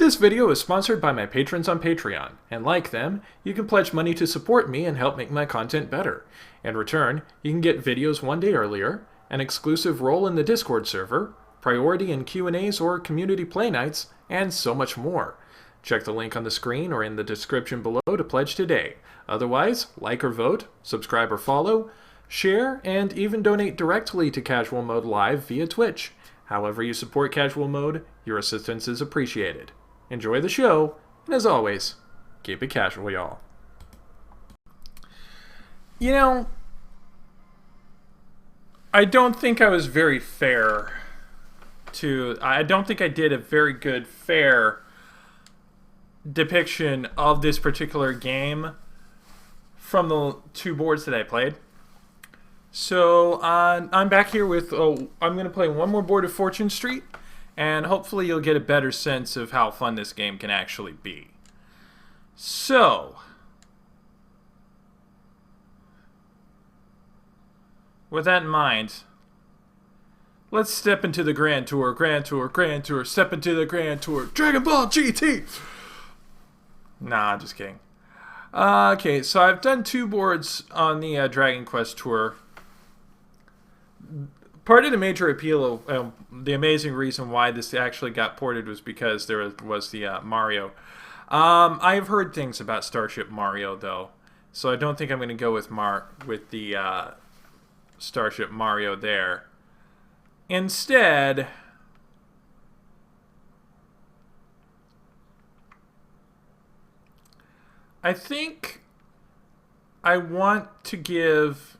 This video is sponsored by my patrons on Patreon, and like them, you can pledge money to support me and help make my content better. In return, you can get videos one day earlier, an exclusive role in the Discord server, priority in Q&As or community play nights, and so much more. Check the link on the screen or in the description below to pledge today. Otherwise, like or vote, subscribe or follow, share, and even donate directly to Casual Mode Live via Twitch. However you support Casual Mode, your assistance is appreciated. Enjoy the show, and as always, keep it casual, y'all. You know, I don't think I was very fair I don't think I did a very good, fair depiction of this particular game from the two boards that I played. So I'm back here with, I'm going to play one more board of Fortune Street, and hopefully you'll get a better sense of how fun this game can actually be. So, with that in mind, let's step into the Grand Tour, step into the Grand Tour, Dragon Ball GT! Nah, just kidding. Okay, so I've done two boards on the Dragon Quest Tour. Part of the major appeal of the amazing reason why this actually got ported was because there was the Mario. I've heard things about Starship Mario, though, so I don't think I'm going to go with the Starship Mario there. Instead, I think I want to give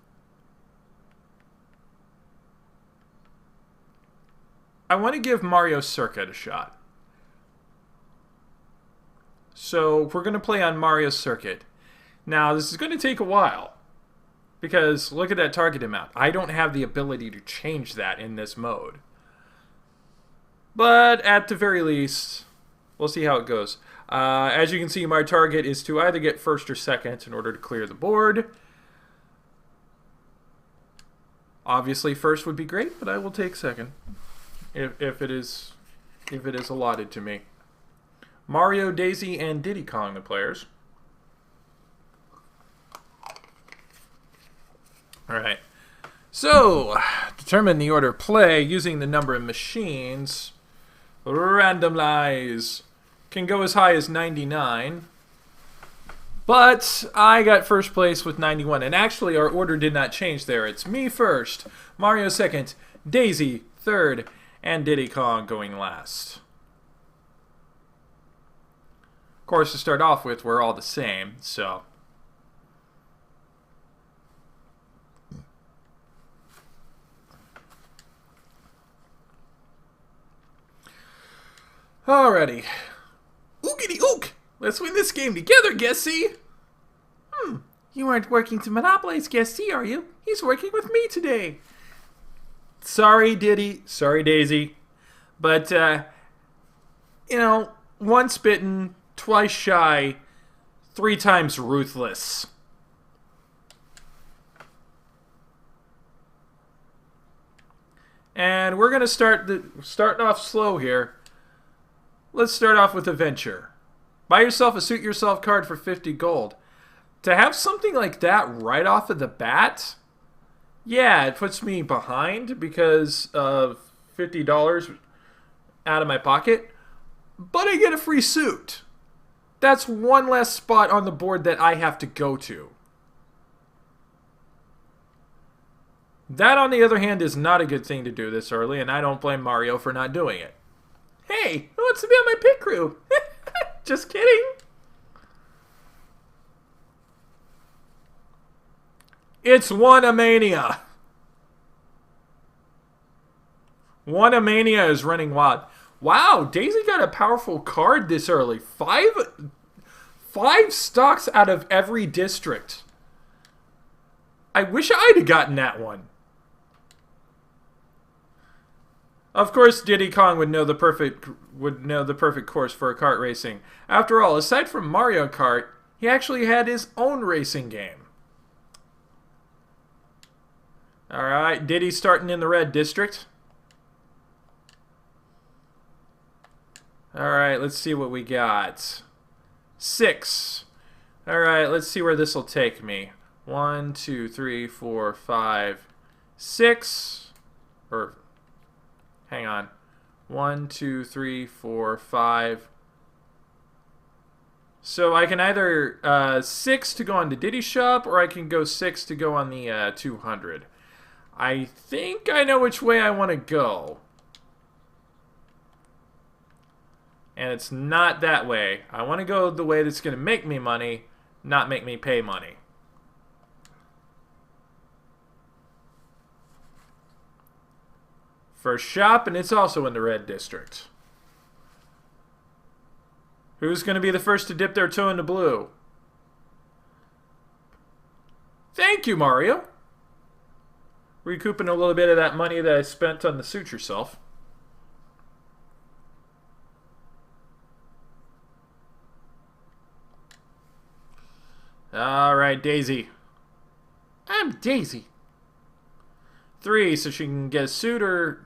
Mario Circuit a shot. So we're going to play on Mario Circuit. Now, this is going to take a while, because look at that target amount. I don't have the ability to change that in this mode. But at the very least, we'll see how it goes. As you can see, my target is to either get first or second in order to clear the board. Obviously, first would be great, but I will take second if it is allotted to me. Mario, Daisy, and Diddy Kong, the players. Alright, so determine the order of play using the number of machines. Randomize. Can go as high as 99. But I got first place with 91. And actually, our order did not change there. It's me first, Mario second, Daisy third, and Diddy Kong going last. Of course, to start off with, we're all the same, so... Alrighty. Oogity ook! Let's win this game together, Guessy! You aren't working to monopolize Guessy, are you? He's working with me today. Sorry, Diddy. Sorry, Daisy. But, you know, once bitten, twice shy, 3 times ruthless. And we're going to start off slow here. Let's start off with Adventure. Buy yourself a Suit Yourself card for 50 gold. To have something like that right off of the bat, yeah, it puts me behind because of $50 out of my pocket. But I get a free suit. That's one less spot on the board that I have to go to. That, on the other hand, is not a good thing to do this early, and I don't blame Mario for not doing it. Hey, who wants to be on my pit crew? Just kidding. It's One-A-Mania. One-A-Mania is running wild. Wow, Daisy got a powerful card this early. Five stocks out of every district. I wish I'd have gotten that one. Of course, Diddy Kong would know the perfect course for a kart racing. After all, aside from Mario Kart, he actually had his own racing game. Alright, Diddy's starting in the red district. Alright, let's see what we got. 6. Alright, let's see where this will take me. 1, 2, 3, 4, 5, 6. Or, hang on. 1, 2, 3, 4, 5. So I can either 6 to go on the Diddy shop, or I can go 6 to go on the 200. I think I know which way I want to go. And it's not that way. I want to go the way that's going to make me money, not make me pay money. First shop, and it's also in the red district. Who's going to be the first to dip their toe into blue? Thank you, Mario. Recouping a little bit of that money that I spent on the suit yourself. Alright, Daisy. I'm Daisy. 3, so she can get a suit or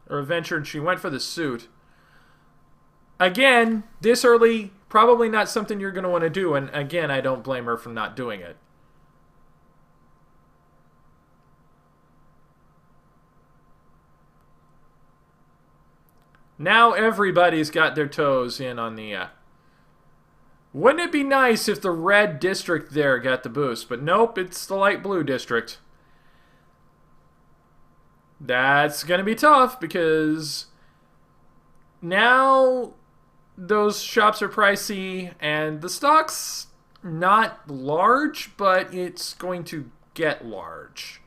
a venture, and she went for the suit. Again, this early, probably not something you're going to want to do, and again, I don't blame her for not doing it. Now everybody's got their toes in on the... Wouldn't it be nice if the red district there got the boost? But nope, it's the light blue district. That's going to be tough because now those shops are pricey and the stock's not large, but it's going to get large.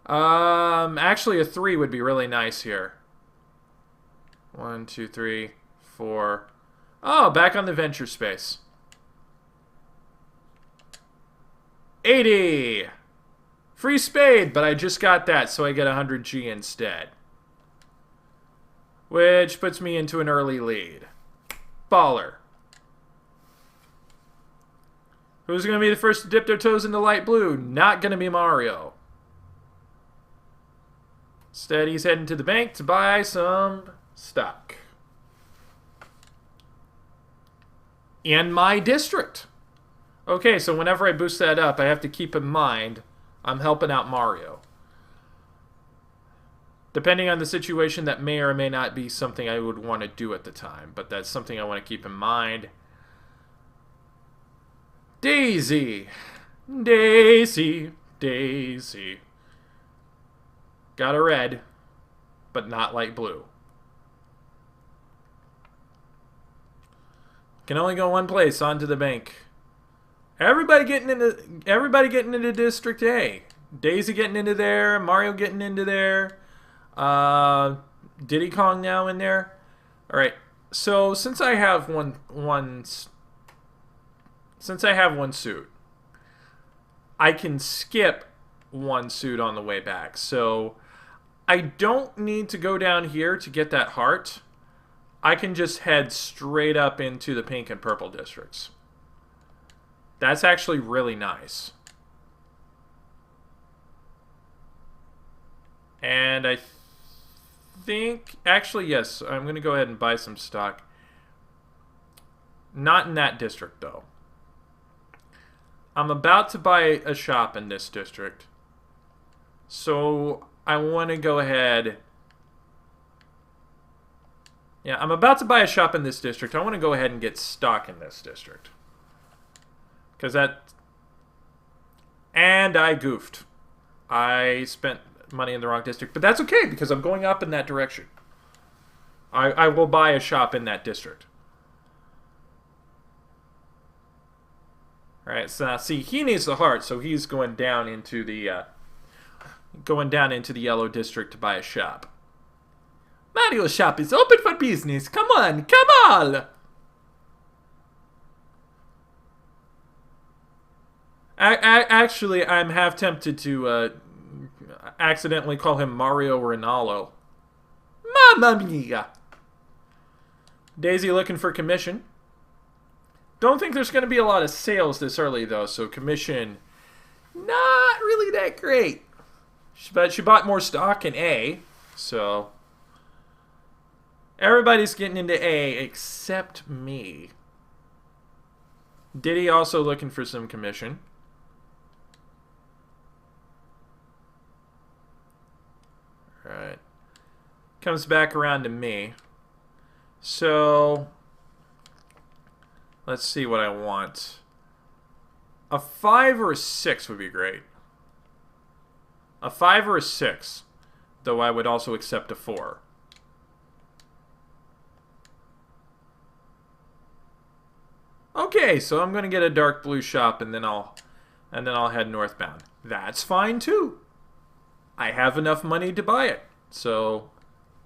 Actually a 3 would be really nice here. 1, 2, 3, 4. Oh, back on the venture space. 80. Free spade, but I just got that, so I get 100G instead. Which puts me into an early lead. Baller. Who's going to be the first to dip their toes into light blue? Not going to be Mario. Instead, he's heading to the bank to buy some stock. In my district. Okay, so whenever I boost that up, I have to keep in mind I'm helping out Mario. Depending on the situation, that may or may not be something I would want to do at the time, but that's something I want to keep in mind. Daisy. Daisy. Daisy. Got a red, but not light blue. Can only go one place, onto the bank. Everybody getting into District A. Daisy getting into there, Mario getting into there. Diddy Kong now in there. All right. So since I have one suit, I can skip one suit on the way back. So I don't need to go down here to get that heart. I can just head straight up into the pink and purple districts. That's actually really nice. And I think, actually, yes, I'm going to go ahead and buy some stock. Not in that district, though. I'm about to buy a shop in this district. So I want to go ahead... Yeah, I'm about to buy a shop in this district. I want to go ahead and get stock in this district. Because that... And I goofed. I spent money in the wrong district. But that's okay, because I'm going up in that direction. I will buy a shop in that district. Alright, so now, see, he needs the heart, so he's going down into the... yellow district to buy a shop. Mario's shop is open for business. Come on, come on! Actually, I'm half tempted to accidentally call him Mario Ronaldo. Mamma mia! Daisy looking for commission. Don't think there's going to be a lot of sales this early, though, so commission not really that great. But she bought more stock in A, so... Everybody's getting into A except me. Diddy also looking for some commission. Alright. Comes back around to me. So, let's see what I want. A 5 or a 6 would be great. A 5 or a 6. Though I would also accept a 4. Okay, so I'm gonna get a dark blue shop and then I'll head northbound. That's fine too. I have enough money to buy it, so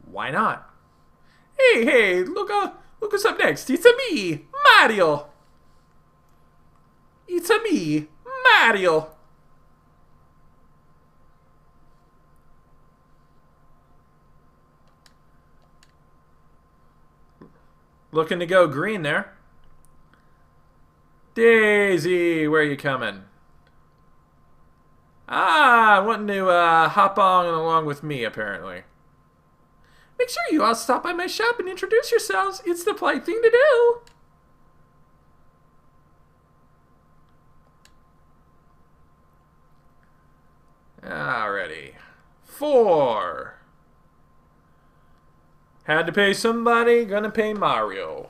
why not? Hey, look who's up next. It's a me, Mario. It's a me, Mario. Looking to go green there. Daisy, where are you coming? Wanting to hop on along with me, apparently. Make sure you all stop by my shop and introduce yourselves. It's the polite thing to do. Alrighty. 4. Had to pay somebody, gonna pay Mario.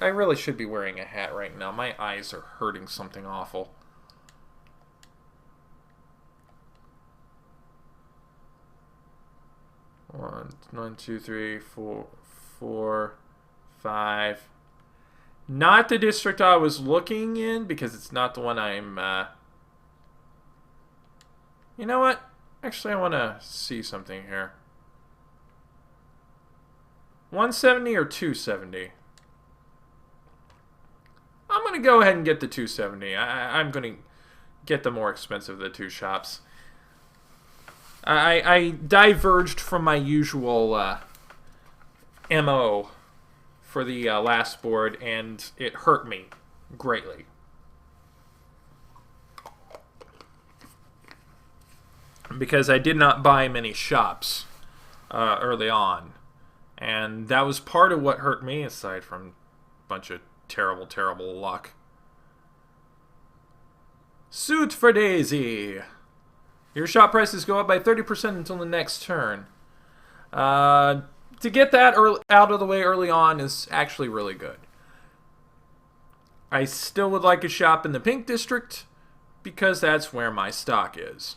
I really should be wearing a hat right now. My eyes are hurting something awful. One, two, three, four, 5. Not the district I was looking in because it's not the one I'm. You know what? Actually, I want to see something here. 170 or 270? I'm going to go ahead and get the 270. I'm going to get the more expensive of the two shops. I diverged from my usual MO for the last board, and it hurt me greatly. Because I did not buy many shops early on. And that was part of what hurt me, aside from a bunch of terrible, terrible luck. Suit for Daisy. Your shop prices go up by 30% until the next turn. To get that out of the way early on is actually really good. I still would like a shop in the pink district because that's where my stock is.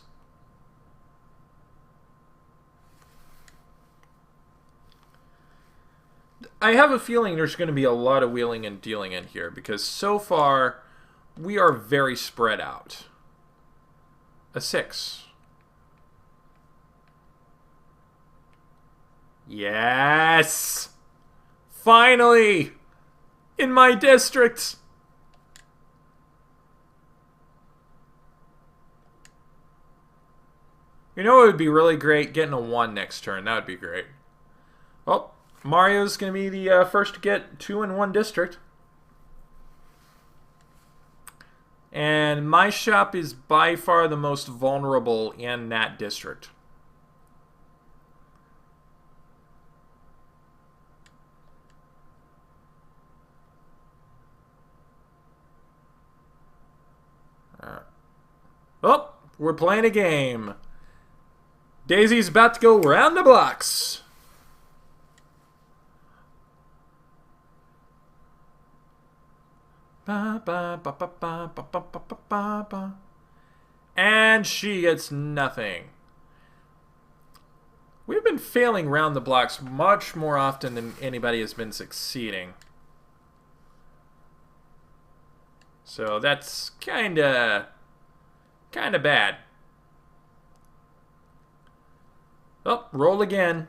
I have a feeling there's going to be a lot of wheeling and dealing in here because so far we are very spread out. A 6. Yes! Finally! In my district! You know it would be really great? Getting a 1 next turn. That would be great. Well, Mario's going to be the first to get 2 in 1 district. And my shop is by far the most vulnerable in that district. Oh, we're playing a game. Daisy's about to go round the blocks. And she gets nothing. We've been failing round the blocks much more often than anybody has been succeeding. So that's kinda bad. Oh, roll again.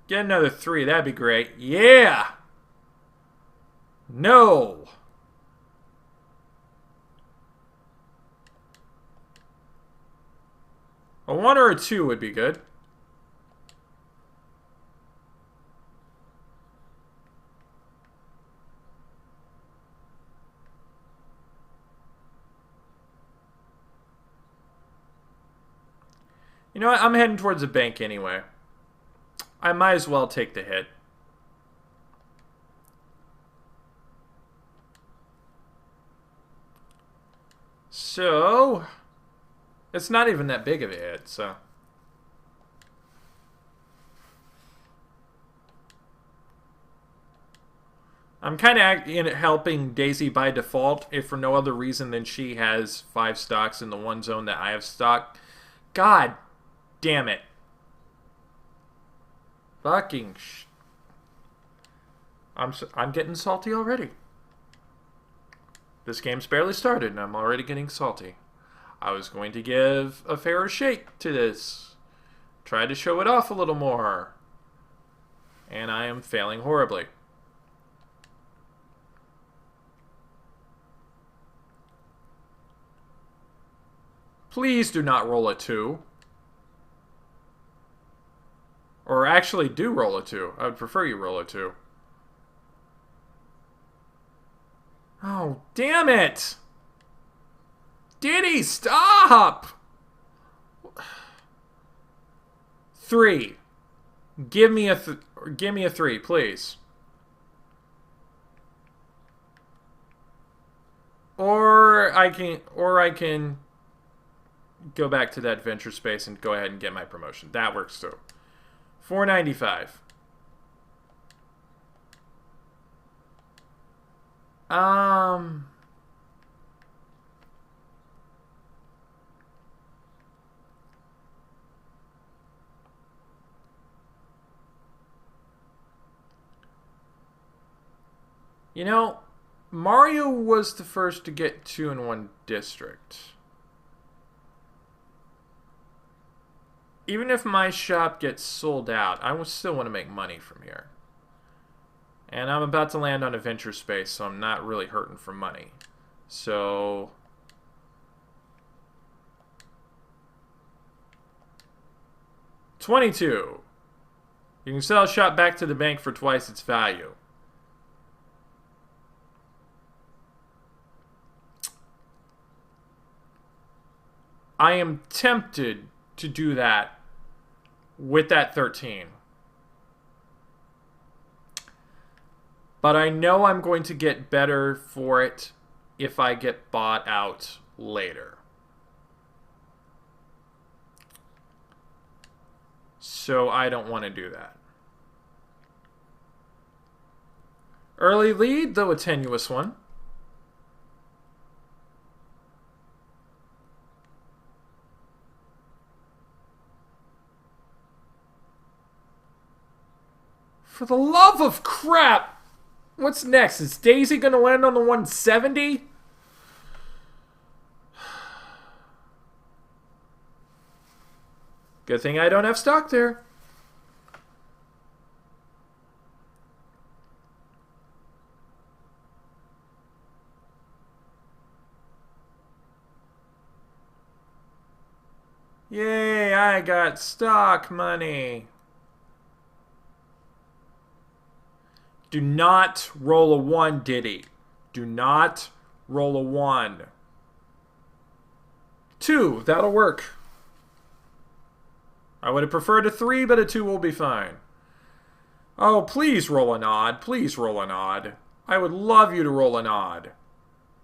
Get another 3, that'd be great. Yeah! No! A 1 or a 2 would be good. You know what? I'm heading towards the bank anyway. I might as well take the hit. So, it's not even that big of a hit, so. I'm kind of helping Daisy by default, if for no other reason than she has 5 stocks in the one zone that I have stock. God damn it. Fucking I'm getting salty already. This game's barely started and I'm already getting salty. I was going to give a fairer shake to this. Try to show it off a little more. And I am failing horribly. Please do not roll a 2. Or actually do roll a 2. I would prefer you roll a 2. Oh, damn it! Diddy, stop! 3. Give me a 3, please. Or I can go back to that venture space and go ahead and get my promotion. That works too. $4.95. You know, Mario was the first to get 2 in 1 district. Even if my shop gets sold out, I still want to make money from here. And I'm about to land on a venture space, so I'm not really hurting for money. So... $22. You can sell a shop back to the bank for twice its value. I am tempted to do that with that 13. But I know I'm going to get better for it if I get bought out later. So I don't want to do that. Early lead, though a tenuous one. For the love of crap! What's next? Is Daisy going to land on the 170? Good thing I don't have stock there. Yay, I got stock money. Do not roll a 1, Diddy. Do not roll a 1. 2, that'll work. I would have preferred a 3, but a 2 will be fine. Oh, please roll an odd. Please roll an odd. I would love you to roll an odd.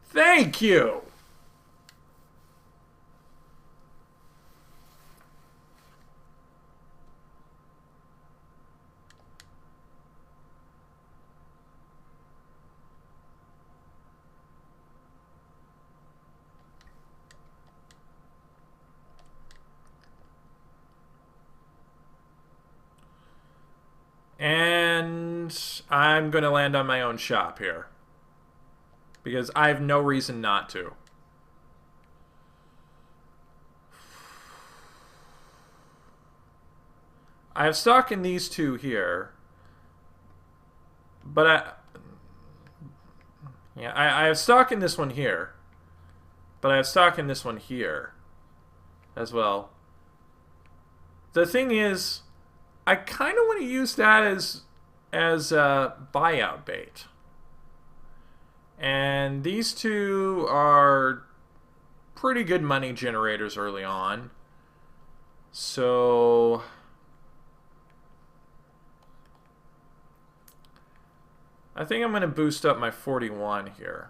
Thank you! And I'm going to land on my own shop here. Because I have no reason not to. I have stock in these 2 here. But I have stock in this one here. But I have stock in this one here as well. The thing is, I kind of want to use that as buyout bait. And these 2 are pretty good money generators early on. So I think I'm going to boost up my 41 here.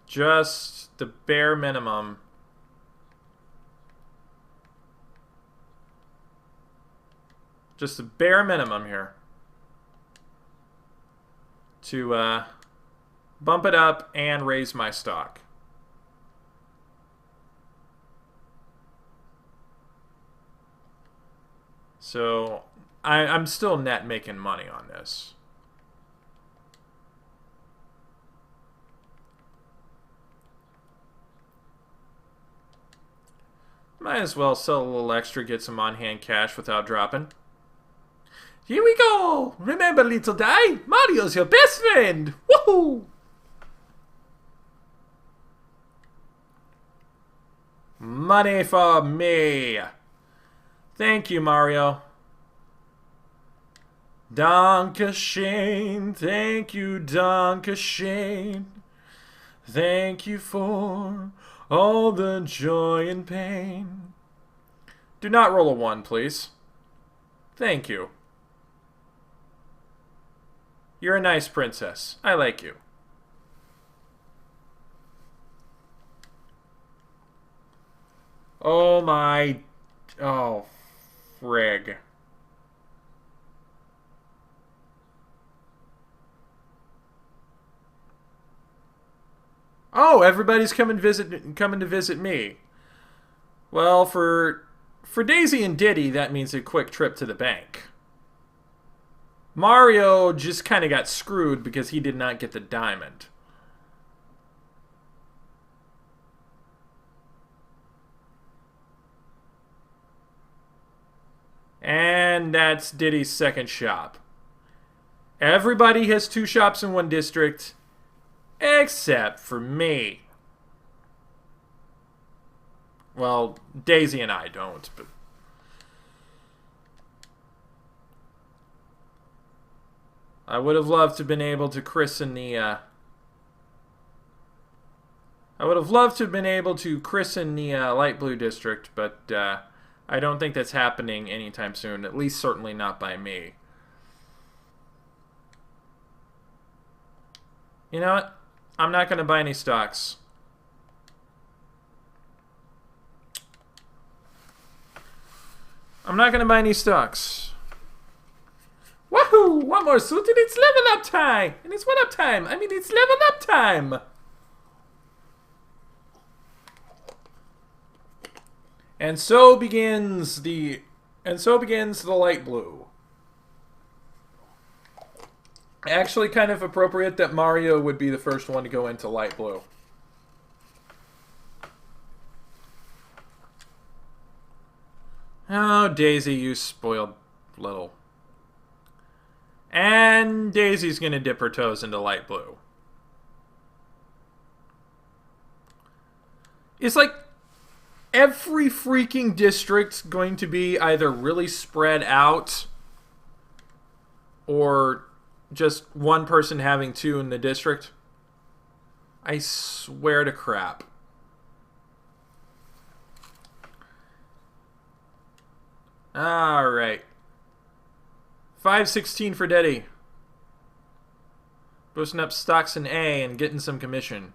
Just the bare minimum. Just the bare minimum here. To bump it up and raise my stock. So I'm still net making money on this. Might as well sell a little extra, get some on-hand cash without dropping. Here we go! Remember, little guy, Mario's your best friend! Woohoo! Money for me! Thank you, Mario. Dankeschön, thank you, Dankeschön. Thank you for all the joy and pain. Do not roll a 1, please. Thank you. You're a nice princess. I like you. Oh my... Oh, frig. Oh, everybody's coming to visit me. Well, for Daisy and Diddy, that means a quick trip to the bank. Mario just kind of got screwed because he did not get the diamond. And that's Diddy's second shop. Everybody has 2 shops in one district, except for me. Well, Daisy and I don't, but... I would have loved to have been able to christen the, light blue district, but, I don't think that's happening anytime soon. At least certainly not by me. You know what? I'm not going to buy any stocks. I'm not going to buy any stocks. Woohoo! One more suit and it's level up time! And it's what up time? I mean, it's level up time! And so begins the light blue. Actually, kind of appropriate that Mario would be the first one to go into light blue. Oh, Daisy, you spoiled little. And Daisy's gonna dip her toes into light blue. It's like every freaking district's going to be either really spread out or just one person having 2 in the district. I swear to crap. Alright. 516 for Diddy. Boosting up stocks in A and getting some commission.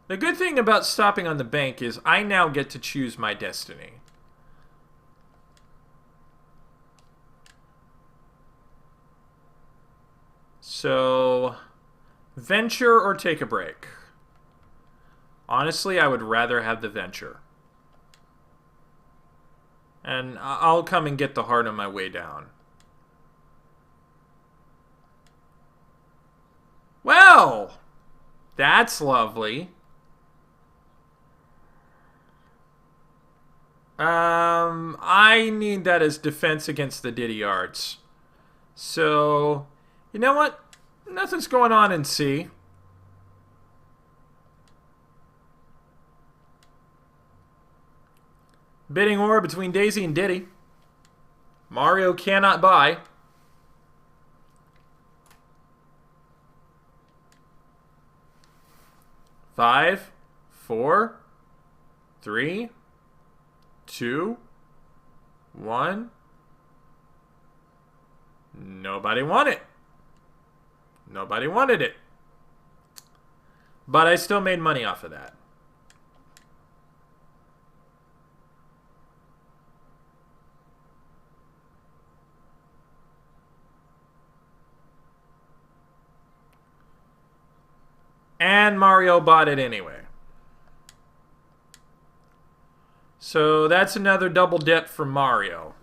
The good thing about stopping on the bank is I now get to choose my destiny. So, venture or take a break? Honestly, I would rather have the venture. And I'll come and get the heart on my way down. Well, that's lovely. I need that as defense against the Diddy Arts. So, you know what? Nothing's going on in C. Bidding war between Daisy and Diddy. Mario cannot buy. 5, 4, 3, 2, 1. Nobody won it. Nobody wanted it. But I still made money off of that. And Mario bought it anyway. So that's another double dip for Mario.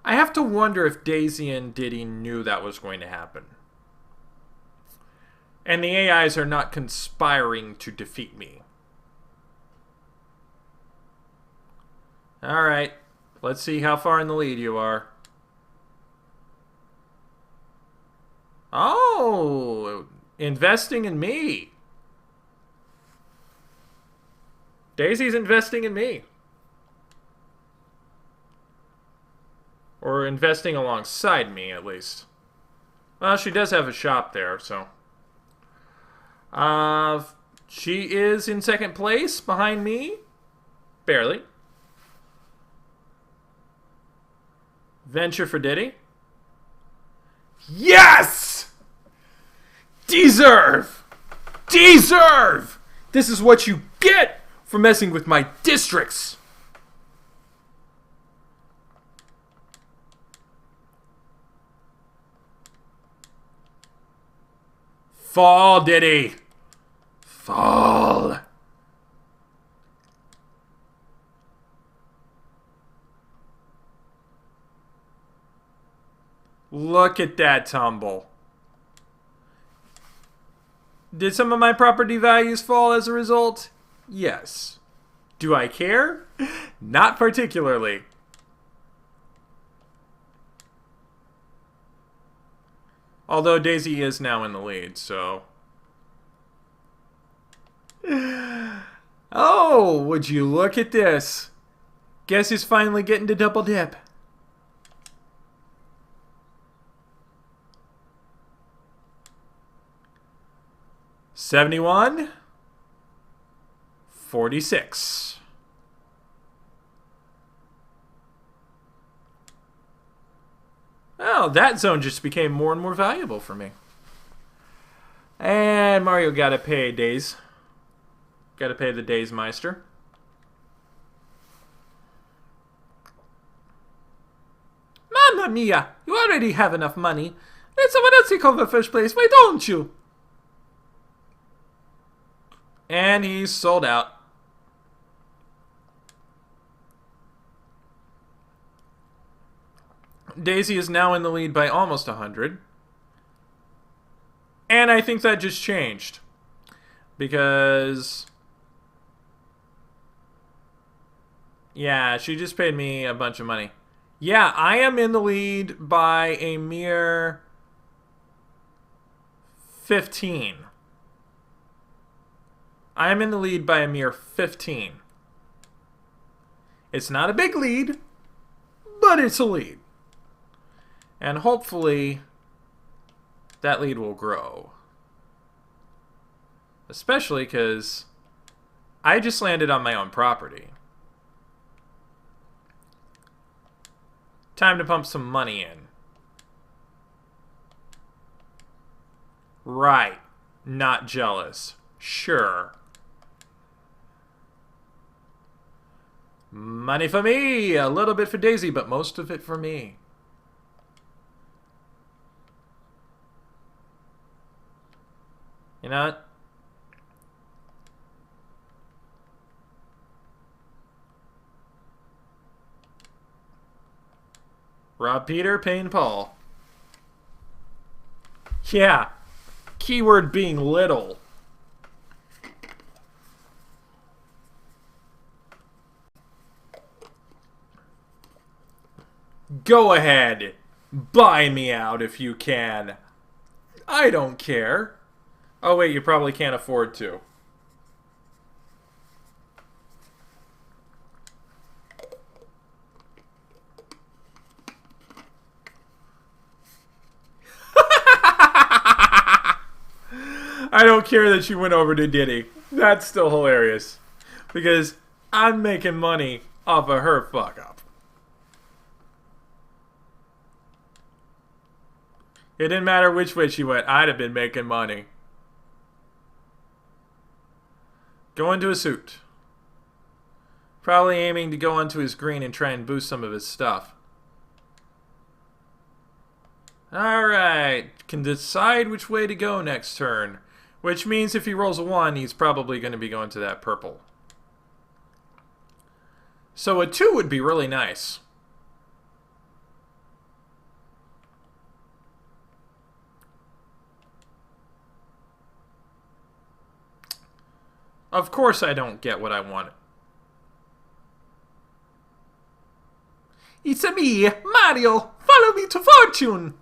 I have to wonder if Daisy and Diddy knew that was going to happen. And the AIs are not conspiring to defeat me. Alright, let's see how far in the lead you are. Oh, investing in me. Daisy's investing in me. Or investing alongside me, at least. Well, she does have a shop there, so. She is in second place behind me. Barely. Venture for Diddy. Yes! Deserve! Deserve! This is what you get for messing with my districts. Fall, Diddy. Fall. Look at that tumble. Did some of my property values fall as a result? Yes. Do I care? Not particularly. Although Daisy is now in the lead, so... Oh, would you look at this? Guess who's finally getting to double dip? $71, $46. Oh, that zone just became more and more valuable for me. And Mario gotta pay Days. Gotta pay the Days Meister. Mamma mia, you already have enough money. Let someone else take over first place, why don't you? And he's sold out. Daisy is now in the lead by almost 100. And I think that just changed. Because... yeah, she just paid me a bunch of money. Yeah, I am in the lead by a mere 15. I am in the lead by a mere 15. It's not a big lead, but it's a lead. And hopefully, that lead will grow. Especially because I just landed on my own property. Time to pump some money in. Right. Not jealous. Sure. Money for me! A little bit for Daisy, but most of it for me. You know what? Rob Peter, Payne Paul. Yeah. Keyword being little. Go ahead. Buy me out if you can. I don't care. Oh wait, you probably can't afford to. I don't care that she went over to Diddy. That's still hilarious. Because I'm making money off of her fuck up. It didn't matter which way she went. I'd have been making money. Go into a suit. Probably aiming to go onto his green and try and boost some of his stuff. Alright. Can decide which way to go next turn. Which means if he rolls a 1, he's probably going to be going to that purple. So a 2 would be really nice. Of course I don't get what I want. It's me, Mario. Follow me to fortune.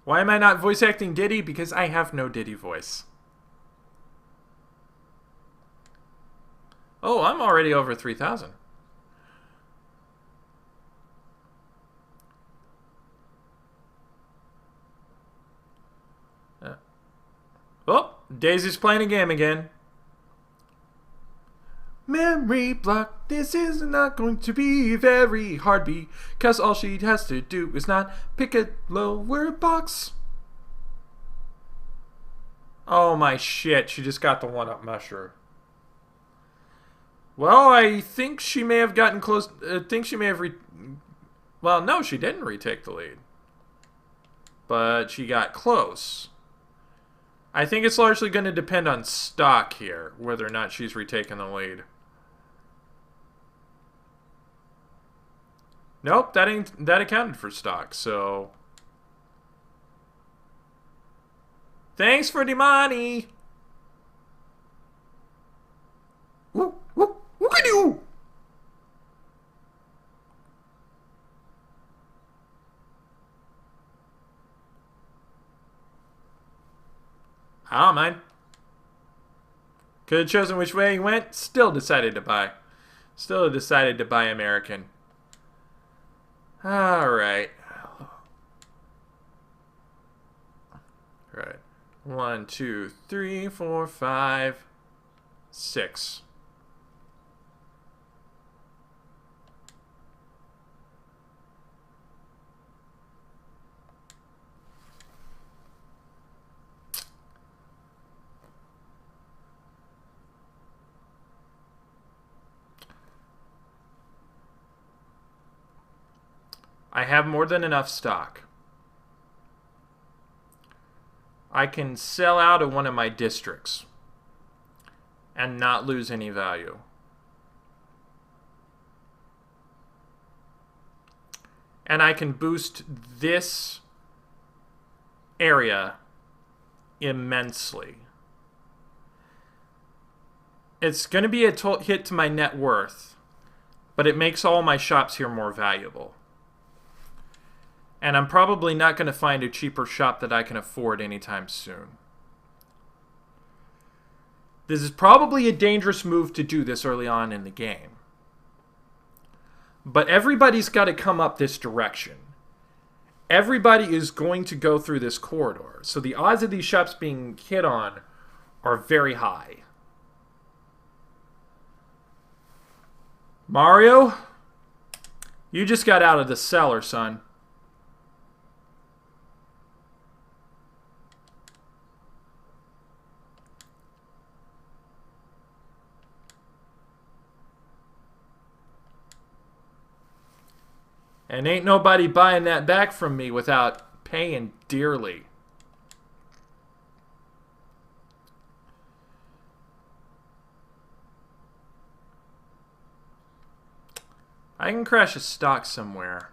Why am I not voice acting Diddy? Because I have no Diddy voice. Oh, I'm already over 3,000. Oh, Daisy's playing a game again. Memory block, this is not going to be very hard because all she has to do is not pick a lower box. Oh my shit, she just got the 1-up musher. Well, I think she may have gotten close. I think she may have well, no, she didn't retake the lead. But she got close. I think it's largely going to depend on stock here, whether or not she's retaken the lead. Nope, that accounted for stock, so... Thanks for the money! Woo, woo, look at you! I don't mind. Could have chosen which way he went. Still decided to buy. Still decided to buy American. Alright. Right. 1, 2, 3, 4, 5, 6. I have more than enough stock. I can sell out of one of my districts and not lose any value. And I can boost this area immensely. It's going to be a hit to my net worth, but it makes all my shops here more valuable. And I'm probably not going to find a cheaper shop that I can afford anytime soon. This is probably a dangerous move to do this early on in the game. But everybody's got to come up this direction. Everybody is going to go through this corridor. So the odds of these shops being hit on are very high. Mario, you just got out of the cellar, son. And ain't nobody buying that back from me without paying dearly. I can crash a stock somewhere.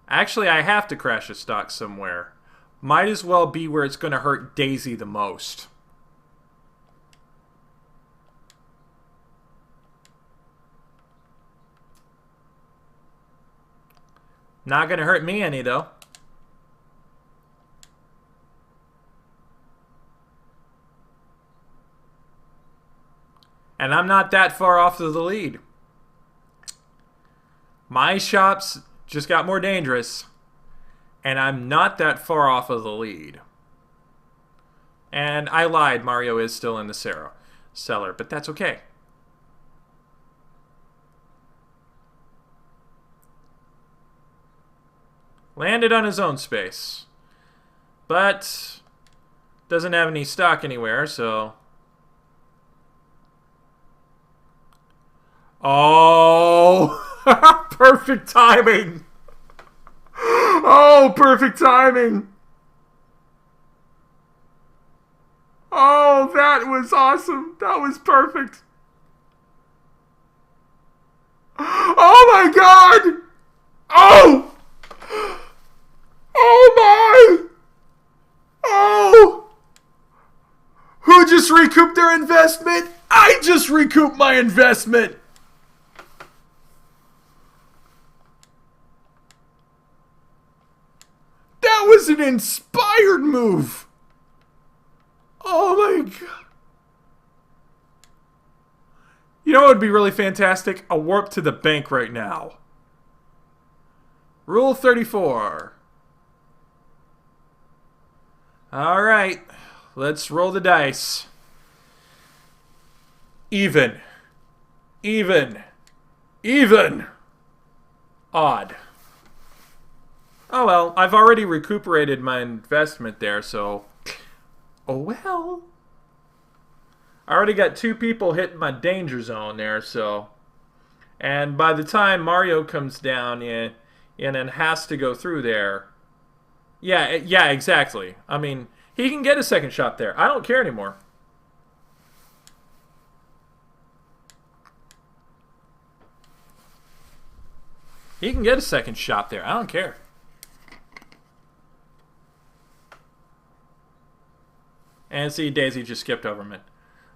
Actually, I have to crash a stock somewhere. Might as well be where it's going to hurt Daisy the most. Not going to hurt me any, though. And I'm not that far off of the lead. My shops just got more dangerous. And I'm not that far off of the lead. And I lied, Mario is still in the cellar, but that's okay. Landed on his own space. But doesn't have any stock anywhere, so... Oh! Perfect timing! Oh, perfect timing! Oh, that was awesome. That was perfect. Oh my god! Oh! Oh my! Oh! Who just recouped their investment? I just recouped my investment! That was an inspired move! Oh my god. You know what would be really fantastic? A warp to the bank right now. Rule 34. Alright. Let's roll the dice. Even. Even. Even. Odd. Oh well, I've already recuperated my investment there, so... Oh well. I already got 2 people hitting my danger zone there, so... And by the time Mario comes down and has to go through there... Yeah, exactly. I mean, he can get a second shot there. I don't care anymore. He can get a second shot there. I don't care. And see, Daisy just skipped over me.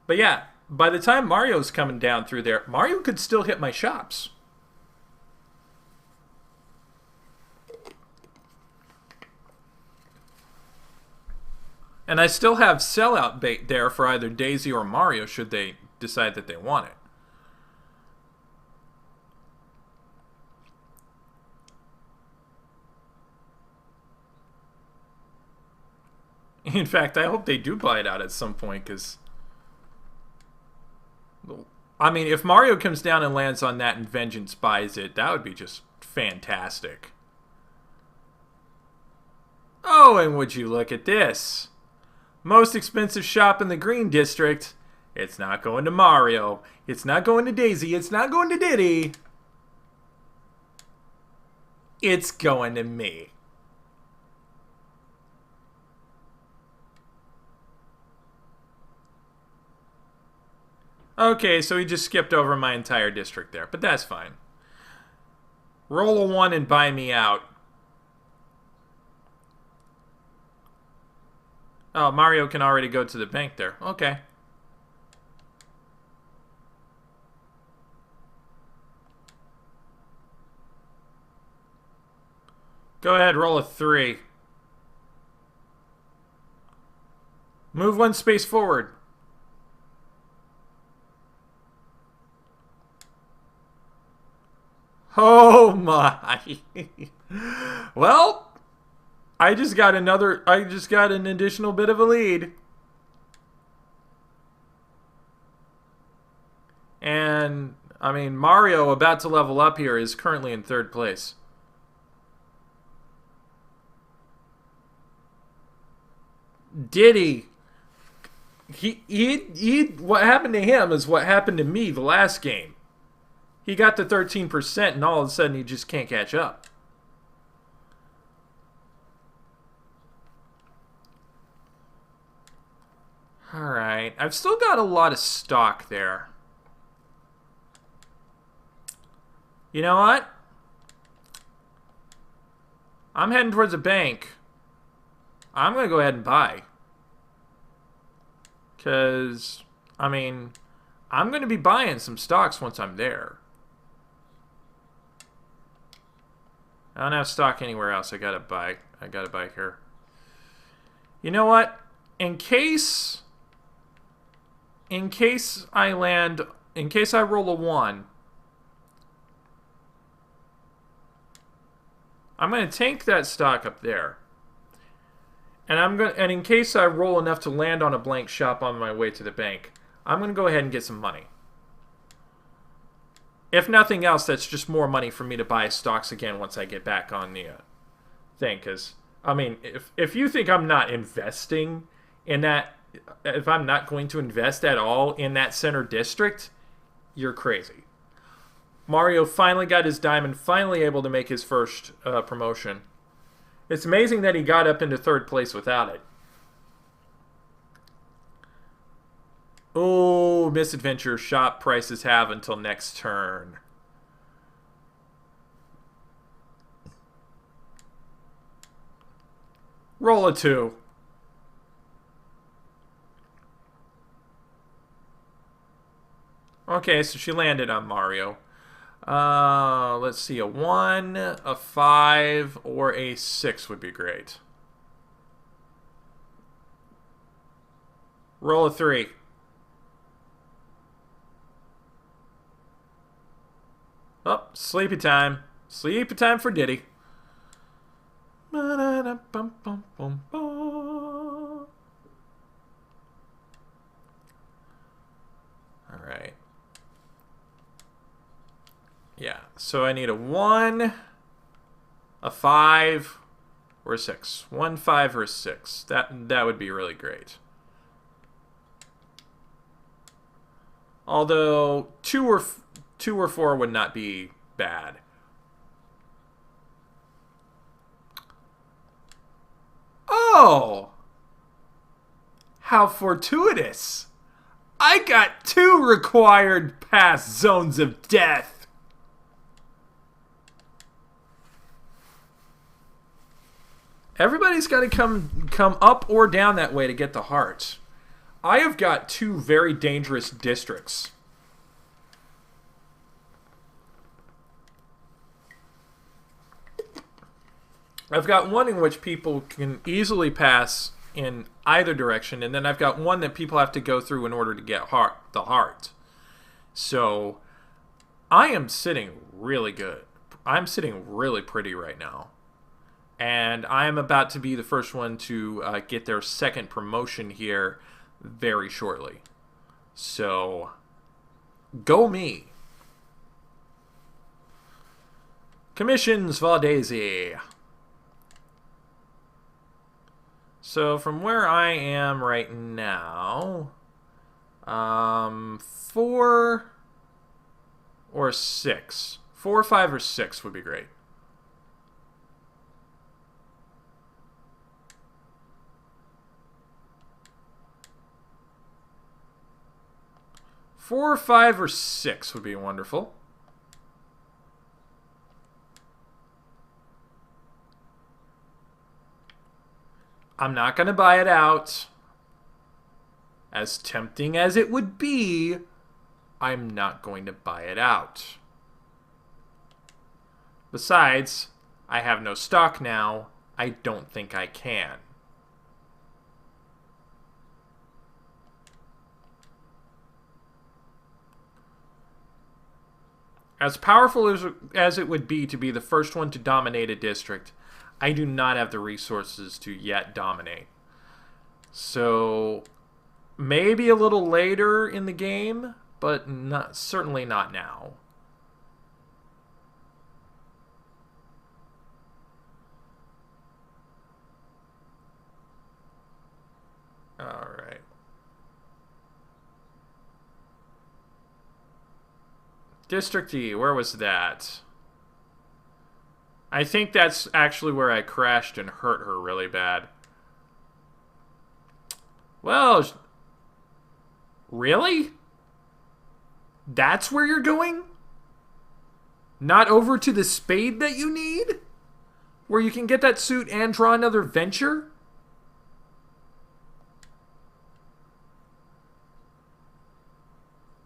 But yeah, by the time Mario's coming down through there, Mario could still hit my shops. And I still have sellout bait there for either Daisy or Mario should they decide that they want it. In fact, I hope they do buy it out at some point, because... I mean, if Mario comes down and lands on that and Vengeance buys it, that would be just fantastic. Oh, and would you look at this? Most expensive shop in the Green District. It's not going to Mario. It's not going to Daisy. It's not going to Diddy. It's going to me. Okay, so he just skipped over my entire district there, but that's fine. Roll a 1 and buy me out. Oh, Mario can already go to the bank there. Okay. Go ahead, roll a 3. Move 1 space forward. Oh my. Well, I just got an additional bit of a lead. And I mean, Mario, about to level up here, is currently in 3rd place. Diddy, what happened to him is what happened to me the last game. He got to 13% and all of a sudden he just can't catch up. Alright, I've still got a lot of stock there. You know what? I'm heading towards a bank. I'm going to go ahead and buy. Because, I mean, I'm going to be buying some stocks once I'm there. I don't have stock anywhere else. I gotta buy here. You know what? In case I roll a 1, I'm going to tank that stock up there. And in case I roll enough to land on a blank shop on my way to the bank, I'm going to go ahead and get some money. If nothing else, that's just more money for me to buy stocks again once I get back on the thing. Because, I mean, if you think I'm not investing in that, if I'm not going to invest at all in that center district, you're crazy. Mario finally got his diamond, finally able to make his first promotion. It's amazing that he got up into third place without it. Oh, misadventure shop prices have until next turn. Roll a 2. Okay, so she landed on Mario. Let's see, a 1, a 5, or a 6 would be great. Roll a 3. Oh, sleepy time. Sleepy time for Diddy. Alright. Yeah, so I need a 1, a 5, or a 6. 1, 5, or a 6. That would be really great. Although 2 or 4 would not be bad. Oh! How fortuitous! I got 2 required pass zones of death! Everybody's got to come up or down that way to get the heart. I have got 2 very dangerous districts. I've got one in which people can easily pass in either direction, and then I've got one that people have to go through in order to get the heart. So I am sitting really good. I'm sitting really pretty right now. And I am about to be the first one to get their second promotion here very shortly. So, go me. Commissions Valdezi. So, from where I am right now, 4 or 6. 4, 5, or 6 would be great. Four, 5, or 6 would be wonderful. I'm not going to buy it out. As tempting as it would be, I'm not going to buy it out. Besides, I have no stock now. I don't think I can. As powerful as it would be to be the first one to dominate a district, I do not have the resources to yet dominate. So, maybe a little later in the game, but certainly not now. Alright. District E, where was that? I think that's actually where I crashed and hurt her really bad. Well, really? That's where you're going? Not over to the spade that you need? Where you can get that suit and draw another venture?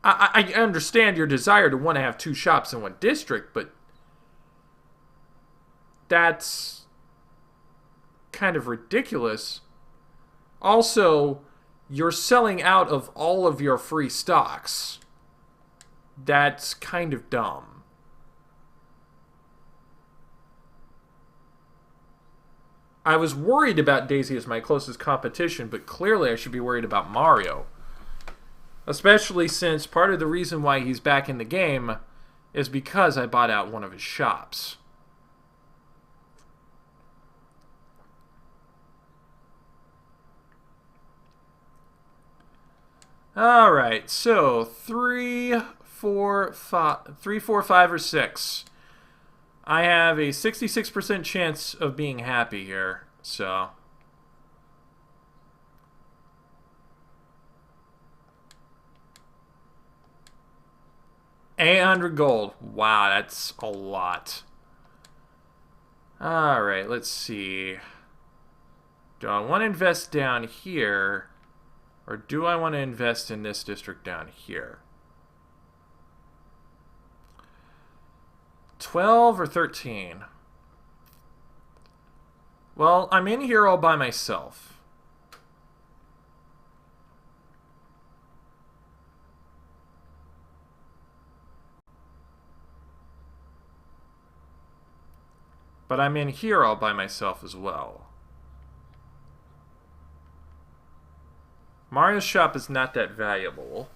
I understand your desire to want to have 2 shops in one district, but that's kind of ridiculous. Also, you're selling out of all of your free stocks. That's kind of dumb. I was worried about Daisy as my closest competition, but clearly I should be worried about Mario. Especially since part of the reason why he's back in the game is because I bought out one of his shops. Alright, so 3, 4, 5, or 6. I have a 66% chance of being happy here, so... $800 gold. Wow, that's a lot. Alright, let's see. Do I want to invest down here? Or do I want to invest in this district down here? 12 or 13? Well, I'm in here all by myself. But I'm in here all by myself as well. Mario's shop is not that valuable.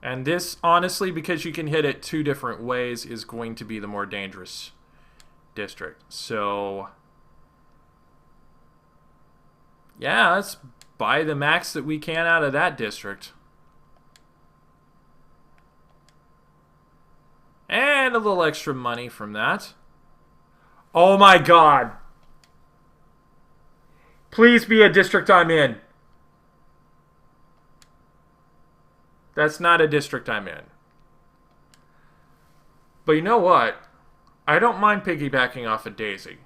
And this, honestly, because you can hit it 2 different ways, is going to be the more dangerous district. So, yeah, let's buy the max that we can out of that district. And a little extra money from that. Oh my god! Please be a district I'm in. That's not a district I'm in. But you know what? I don't mind piggybacking off of Daisy.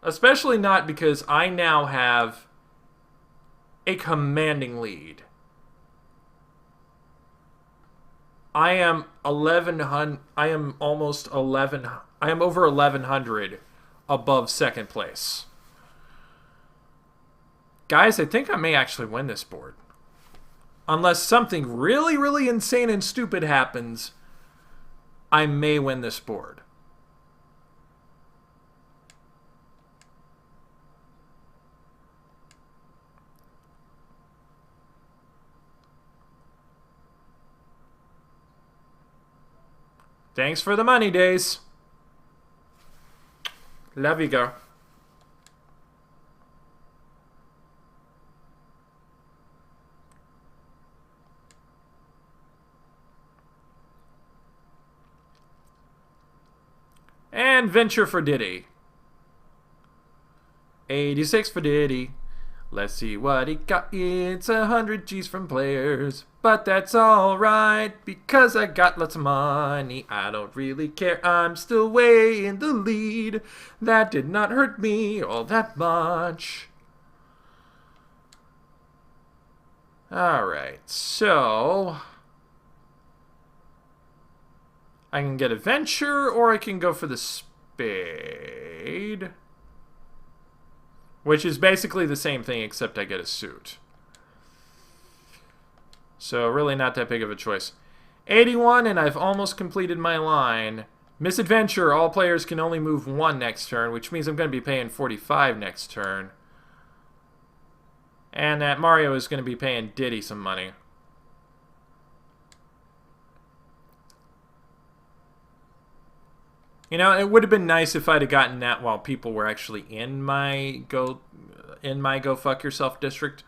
Especially not because I now have a commanding lead. I am 1100. I am almost 11. I am over 1100 above second place. Guys, I think I may actually win this board. Unless something really, really insane and stupid happens, I may win this board. Thanks for the money, Days. Love you, girl. And venture for Diddy. 86 for Diddy. Let's see what he got. It's 100 G's from players. But that's alright, because I got lots of money. I don't really care, I'm still way in the lead. That did not hurt me all that much. Alright, so... I can get a venture, or I can go for the spade. Which is basically the same thing, except I get a suit. So really not that big of a choice. 81, and I've almost completed my line. Misadventure, all players can only move 1 next turn, which means I'm going to be paying 45 next turn. And that Mario is going to be paying Diddy some money. You know, it would have been nice if I'd have gotten that while people were actually in my go fuck yourself district.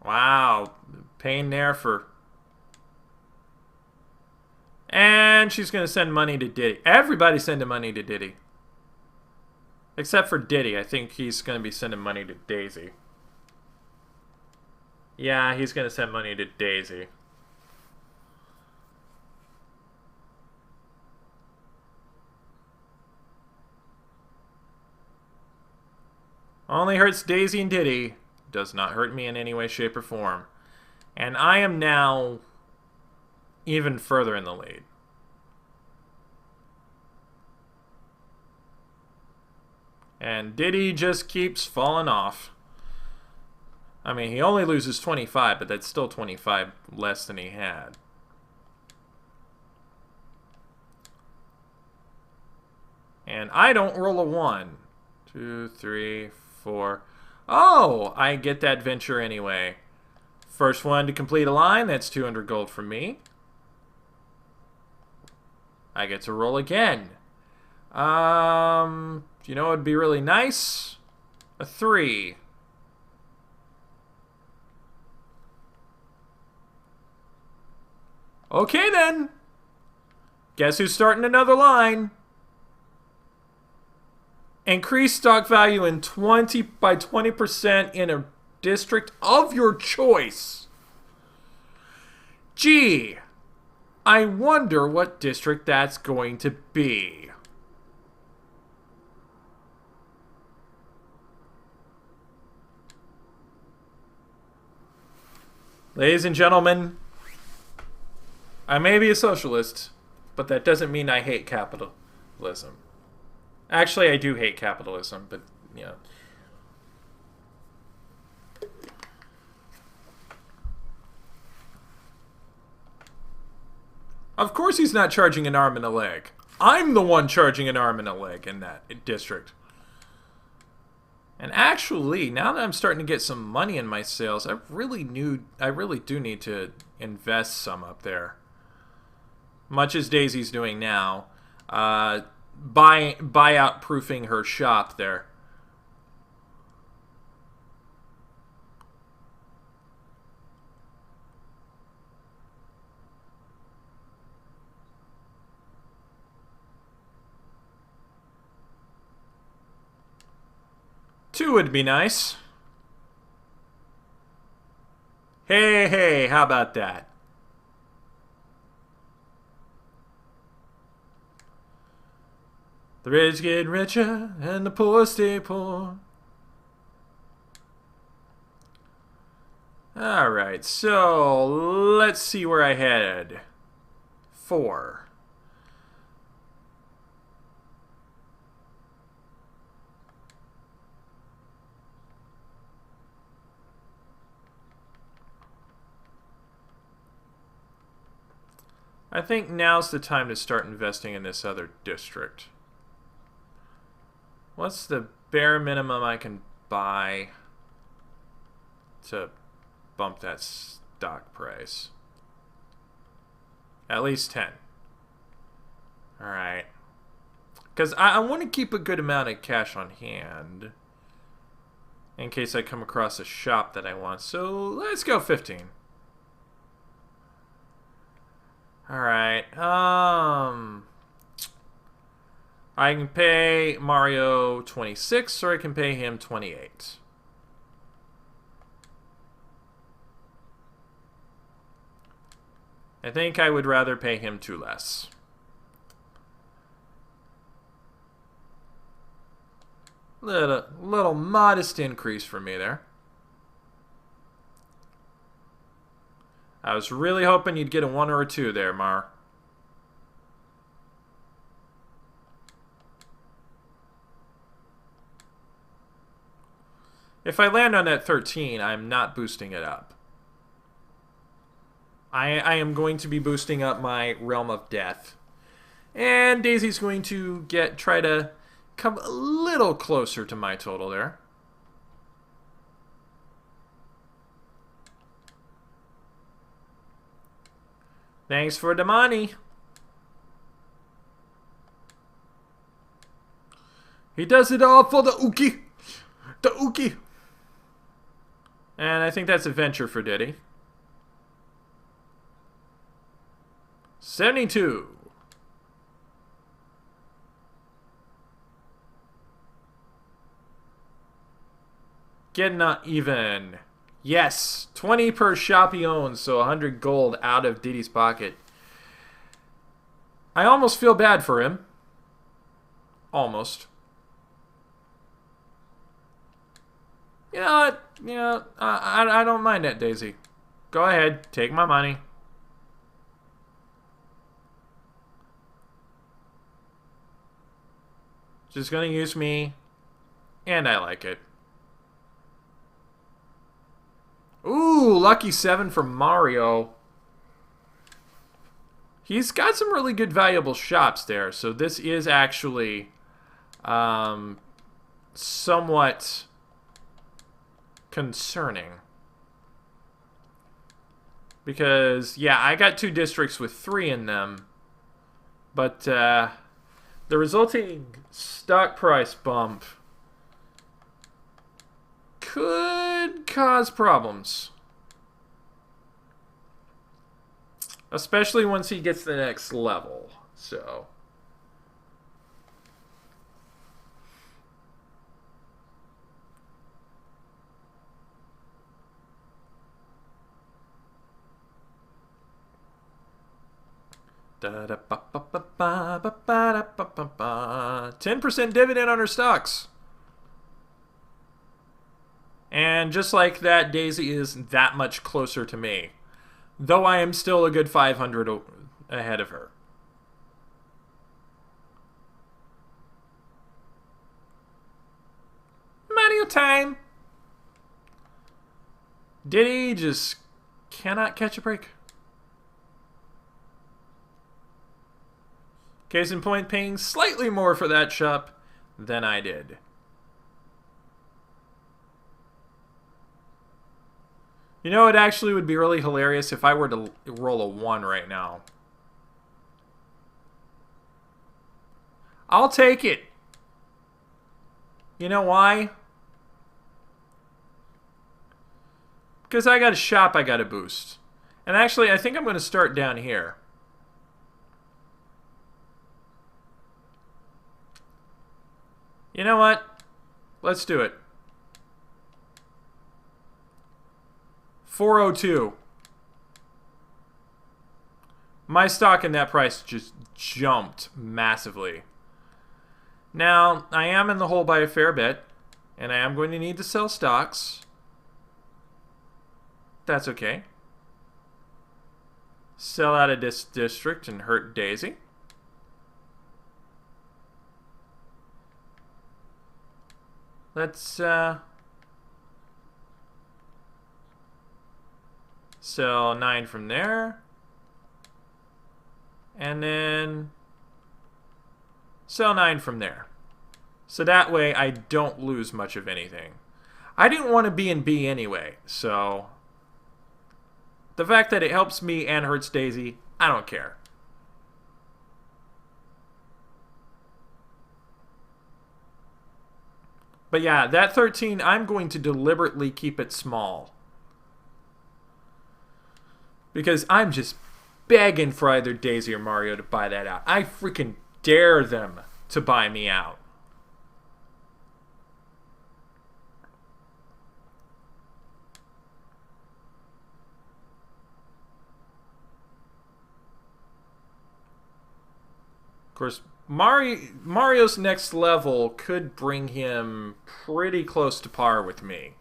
Wow, paying there for... And she's going to send money to Diddy. Everybody's sending money to Diddy. Except for Diddy. I think he's going to be sending money to Daisy. Yeah, he's going to send money to Daisy. Only hurts Daisy and Diddy. Does not hurt me in any way, shape, or form. And I am now even further in the lead. And Diddy just keeps falling off. I mean, he only loses 25, but that's still 25 less than he had. And I don't roll a 1. 2, 3, 4. Oh, I get that venture anyway. First one to complete a line, that's 200 gold from me. I get to roll again. You know what would be really nice? A 3. Okay then. Guess who's starting another line? Increase stock value in 20% in a district of your choice. Gee, I wonder what district that's going to be. Ladies and gentlemen, I may be a socialist, but that doesn't mean I hate capitalism. Actually, I do hate capitalism, but, you know. Of course he's not charging an arm and a leg. I'm the one charging an arm and a leg in that district. And actually, now that I'm starting to get some money in my sales, I really do need to invest some up there. Much as Daisy's doing now. Buyout proofing her shop there. Two would be nice. Hey, how about that? The rich get richer and the poor stay poor. Alright, so let's see where I head. 4. I think now's the time to start investing in this other district. What's the bare minimum I can buy to bump that stock price? At least 10. Alright. Because I want to keep a good amount of cash on hand in case I come across a shop that I want. So let's go 15. Alright, I can pay Mario 26 or I can pay him 28. I think I would rather pay him 2 less. Little modest increase for me there. I was really hoping you'd get a 1 or a 2 there, Mar. If I land on that 13, I'm not boosting it up. I am going to be boosting up my Realm of Death. And Daisy's going to try to come a little closer to my total there. Thanks for the money. He does it all for the Uki. The Uki. And I think that's a venture for Diddy. 72. Getting even. Yes, 20 per shop he owns, so 100 gold out of Diddy's pocket. I almost feel bad for him. Almost. You know what? You know, I don't mind that, Daisy. Go ahead, take my money. Just gonna use me, and I like it. Ooh, lucky 7 for Mario. He's got some really good valuable shops there, so this is actually somewhat concerning. Because, yeah, I got 2 districts with 3 in them. But the resulting stock price bump could cause problems. Especially once he gets to the next level. So... $10% dividend on her stocks. And just like that, Daisy is that much closer to me. Though I am still a good 500 ahead of her. Mario time! Diddy just cannot catch a break. Case in point, paying slightly more for that shop than I did. You know, it actually would be really hilarious if I were to roll a 1 right now. I'll take it. You know why? Because I got a shop I got to boost. And actually, I think I'm going to start down here. You know what? Let's do it. 402. My stock in that price just jumped massively. Now, I am in the hole by a fair bit, and I am going to need to sell stocks. That's okay. Sell out of this district and hurt Daisy. Let's sell 9 from there. And then sell 9 from there. So that way I don't lose much of anything. I didn't want to be in B anyway, so the fact that it helps me and hurts Daisy, I don't care. But yeah, that 13, I'm going to deliberately keep it small. Because I'm just begging for either Daisy or Mario to buy that out. I freaking dare them to buy me out. Of course, Mario's next level could bring him pretty close to par with me.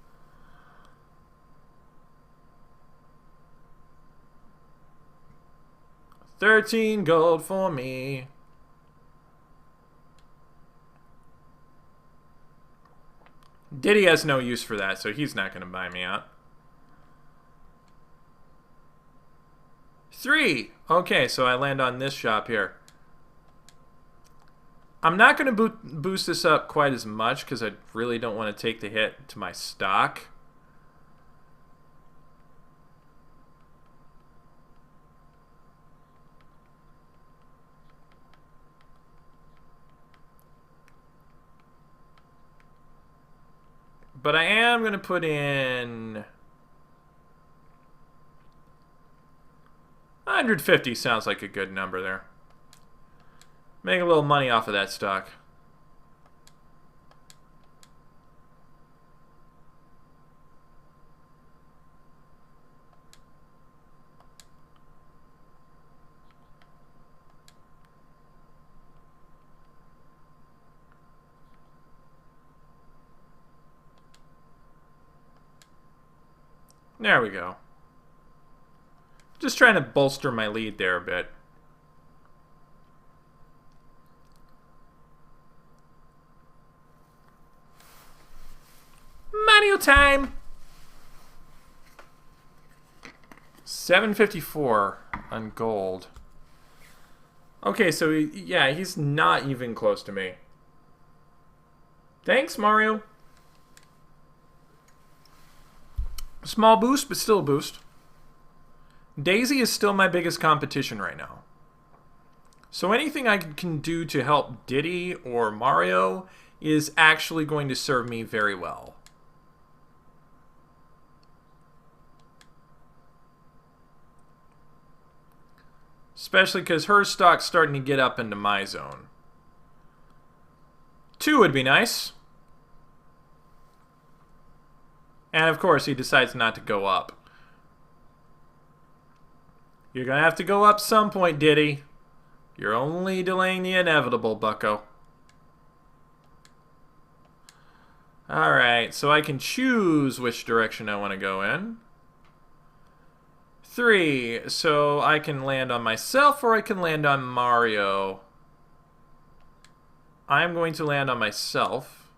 $13 gold for me. Diddy has no use for that, so he's not going to buy me out. 3. Okay, so I land on this shop here. I'm not going to boost this up quite as much because I really don't want to take the hit to my stock. But I am going to put in 150 sounds like a good number there. Make a little money off of that stock. There we go. Just trying to bolster my lead there a bit. Mario time! 754 on gold. Okay, so yeah, he's not even close to me. Thanks, Mario. Small boost, but still a boost. Daisy is still my biggest competition right now. So anything I can do to help Diddy or Mario is actually going to serve me very well. Especially because her stock's starting to get up into my zone. 2 would be nice. And of course, he decides not to go up. You're going to have to go up some point, Diddy. You're only delaying the inevitable, bucko. Alright, so I can choose which direction I want to go in. 3, so I can land on myself or I can land on Mario. I'm going to land on myself.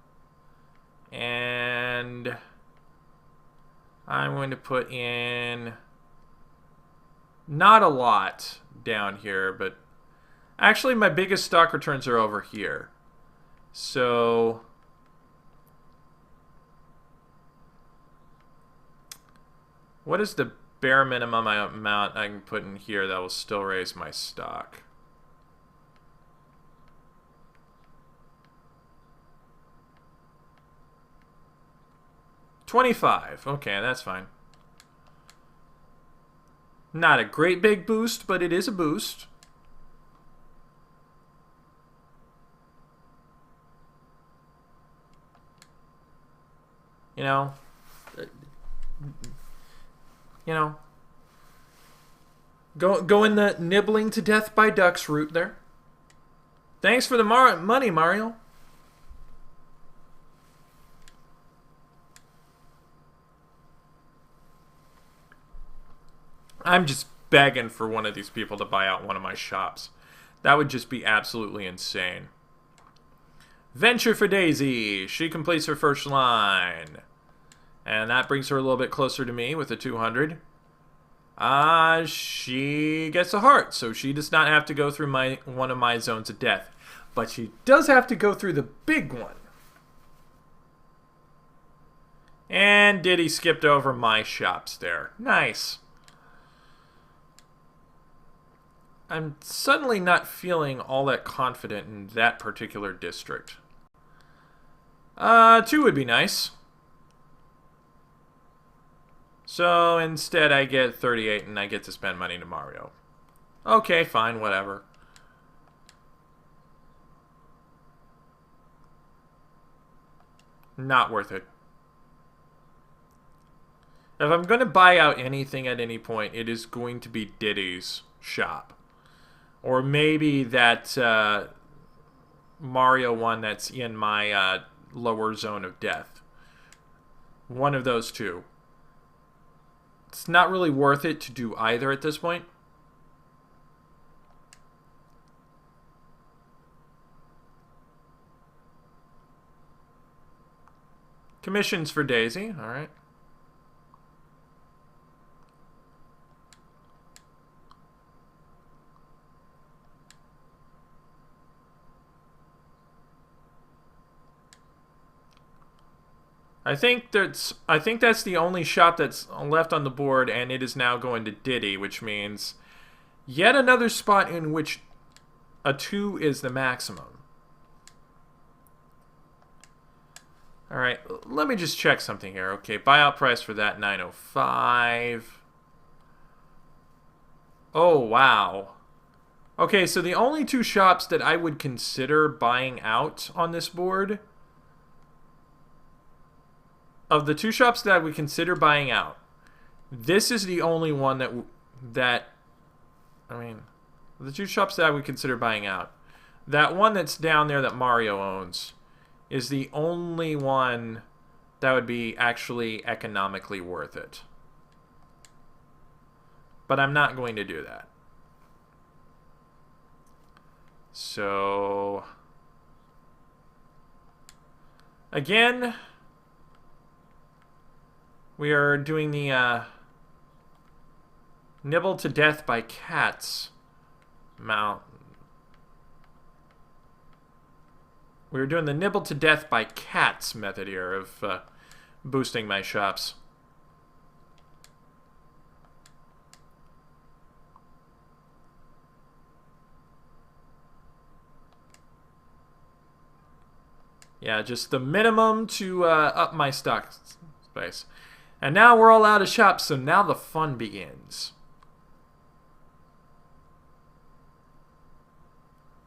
And I'm going to put in not a lot down here, but actually my biggest stock returns are over here. So what is the bare minimum amount I can put in here that will still raise my stock? $25. Okay, that's fine. Not a great big boost, but it is a boost. You know, go in the nibbling to death by ducks route there. Thanks for the money, Mario. I'm just begging for one of these people to buy out one of my shops. That would just be absolutely insane. Venture for Daisy. She completes her first line. And that brings her a little bit closer to me with a 200. She gets a heart, so she does not have to go through one of my zones of death. But she does have to go through the big one. And Diddy skipped over my shops there. Nice. I'm suddenly not feeling all that confident in that particular district. 2 would be nice. So instead I get 38 and I get to spend money to Mario. Okay, fine, whatever. Not worth it. If I'm going to buy out anything at any point, it is going to be Diddy's shop. Or maybe that Mario one that's in my lower zone of death. One of those two. It's not really worth it to do either at this point. Commissions for Daisy, alright. I think that's the only shop that's left on the board, and it is now going to Diddy, which means yet another spot in which a 2 is the maximum. Alright, let me just check something here. Okay, buyout price for that, 905. Oh, wow. Okay, so the only 2 shops that I would consider buying out on this board, of the 2 shops that I would consider buying out, this is the only one the 2 shops that I would consider buying out, that one that's down there that Mario owns is the only one that would be actually economically worth it. But I'm not going to do that. So, again, we are doing the nibble to death by cats mount. We were doing the nibble to death by cats method here of boosting my shops. Yeah, just the minimum to up my stock space. And now we're all out of shops, so now the fun begins.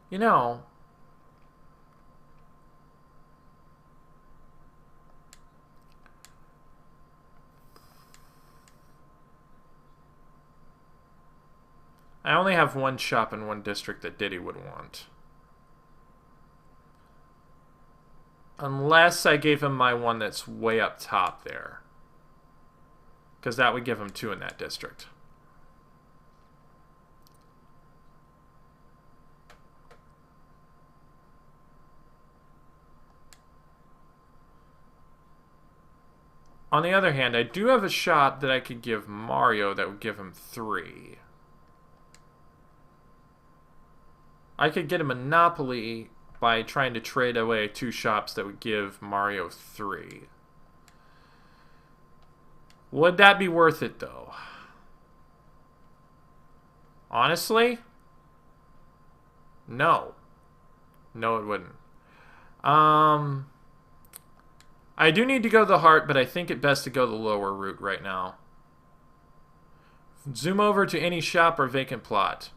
You know, I only have one shop in one district that Diddy would want. Unless I gave him my one that's way up top there. Because that would give him 2 in that district. On the other hand, I do have a shop that I could give Mario that would give him 3. I could get a monopoly by trying to trade away 2 shops that would give Mario 3. Would that be worth it, though? Honestly? No. No, it wouldn't. I do need to go the heart, but I think it best to go the lower route right now. Zoom over to any shop or vacant plot.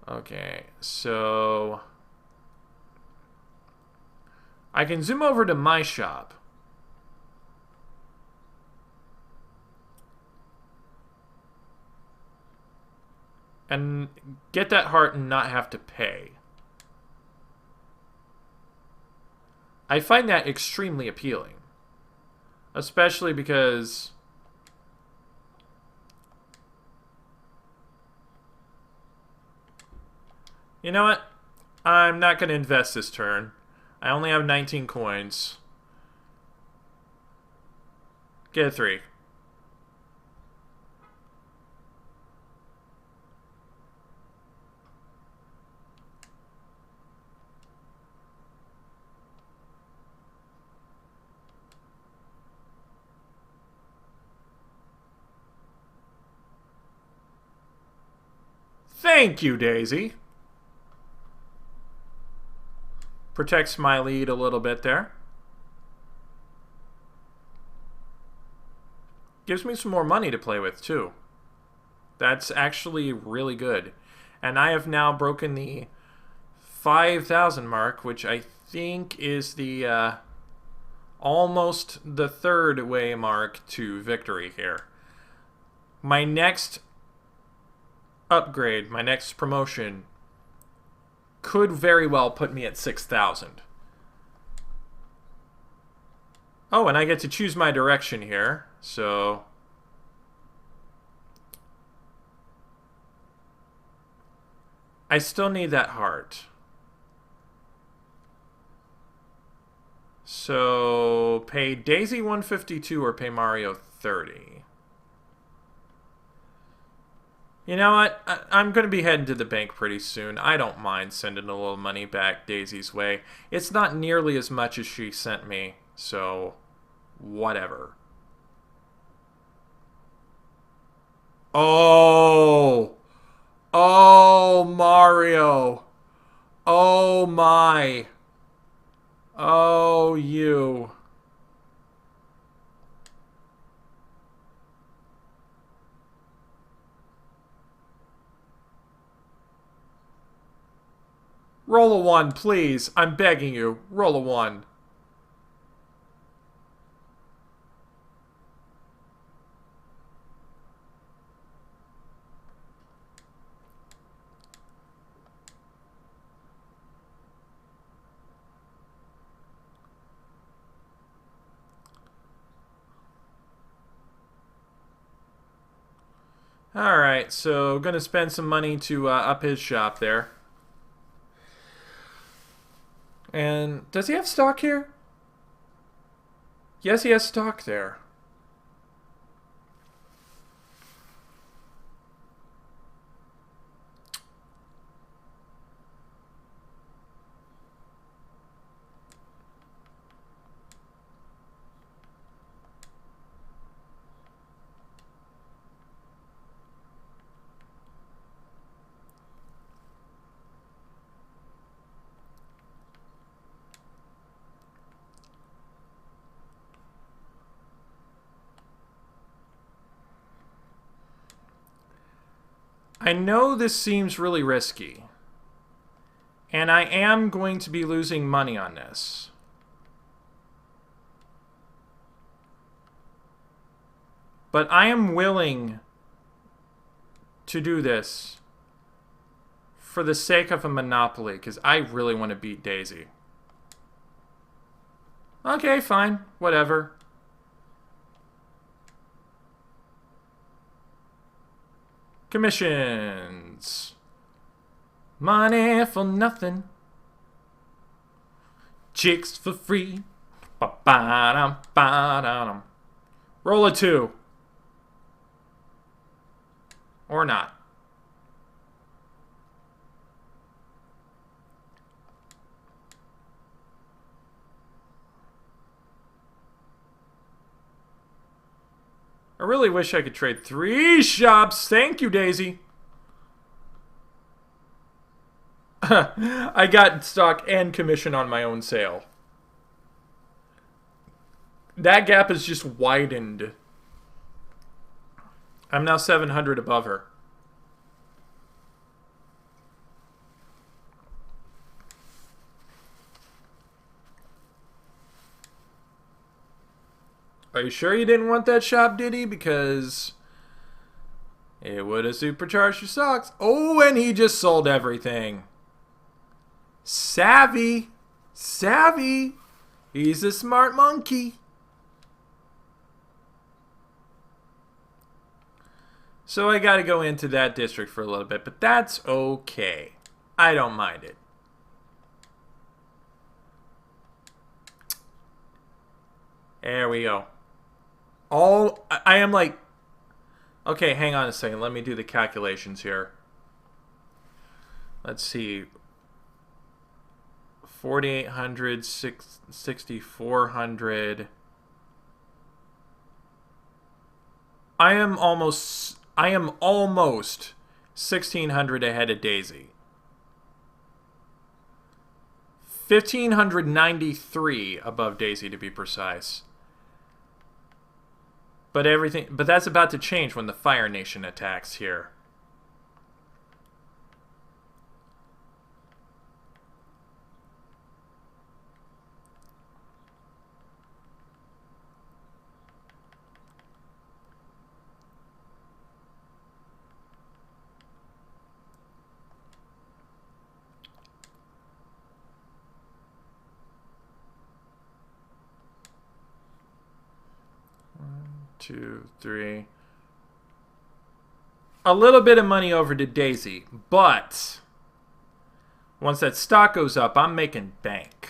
Okay, so I can zoom over to my shop. And get that heart and not have to pay. I find that extremely appealing. Especially because you know what? I'm not going to invest this turn. I only have 19 coins. Get a 3. Thank you, Daisy. Protects my lead a little bit there. Gives me some more money to play with, too. That's actually really good. And I have now broken the 5,000 mark, which I think is the almost the 3rd way mark to victory here. My next upgrade, my next promotion, could very well put me at 6,000. Oh, and I get to choose my direction here, so I still need that heart. So pay Daisy 152 or pay Mario 30. You know what? I'm going to be heading to the bank pretty soon. I don't mind sending a little money back Daisy's way. It's not nearly as much as she sent me, so whatever. Oh! Oh, Mario! Oh, my! Oh, you. Roll a 1, please. I'm begging you. Roll a 1. Alright, so gonna spend some money to up his shop there. And does he have stock here? Yes, he has stock there. I know this seems really risky. And I am going to be losing money on this. But I am willing to do this for the sake of a monopoly, because I really want to beat Daisy. Okay, fine. Whatever. Commissions. Money for nothing. Chicks for free. Ba-ba-dum, ba-da-dum. Roll a 2. Or not. I really wish I could trade 3 shops. Thank you, Daisy. I got stock and commission on my own sale. That gap is just widened. I'm now 700 above her. Are you sure you didn't want that shop, Diddy? Because it would have supercharged your stocks. Oh, and he just sold everything. Savvy. Savvy. He's a smart monkey. So I got to go into that district for a little bit, but that's okay. I don't mind it. There we go. I am like, okay, hang on a second. Let me do the calculations here. Let's see. 4,800, 6,400. I am almost 1,600 ahead of Daisy. 1,593 above Daisy, to be precise. But that's about to change when the Fire Nation attacks here. Two, three. A little bit of money over to Daisy, but once that stock goes up, I'm making bank.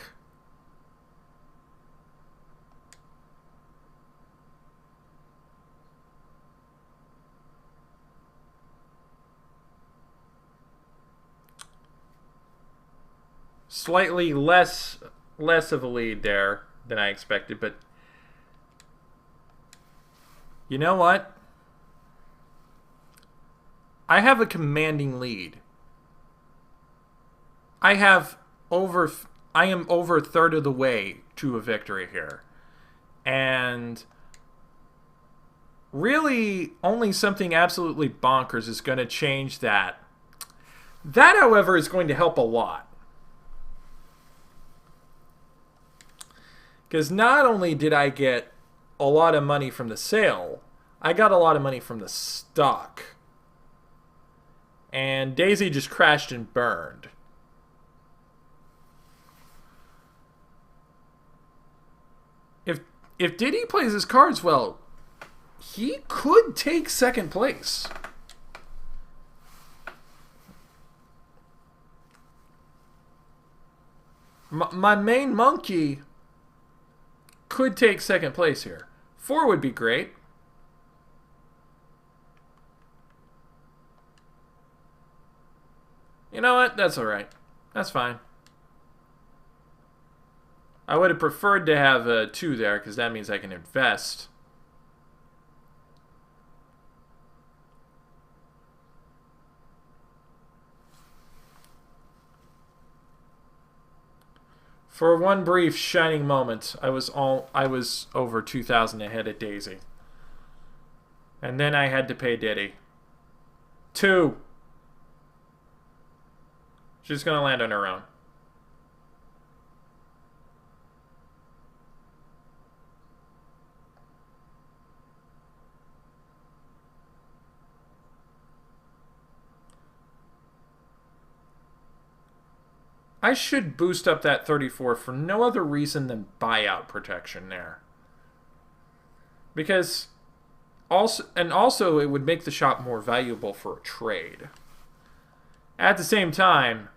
Slightly less of a lead there than I expected, but you know what? I have a commanding lead. I am over a third of the way to a victory here. And really, only something absolutely bonkers is going to change that. That, however, is going to help a lot. Because not only did I get a lot of money from the sale, I got a lot of money from the stock. And Daisy just crashed and burned. If Diddy plays his cards well, he could take second place. My main monkey could take second place here. 4 would be great. You know what? That's alright. That's fine. I would have preferred to have a 2 there, because that means I can invest. For one brief shining moment, I was over 2,000 ahead of Daisy. And then I had to pay Diddy. 2. She's gonna land on her own. I should boost up that 34 for no other reason than buyout protection there. Because also it would make the shop more valuable for a trade. At the same time,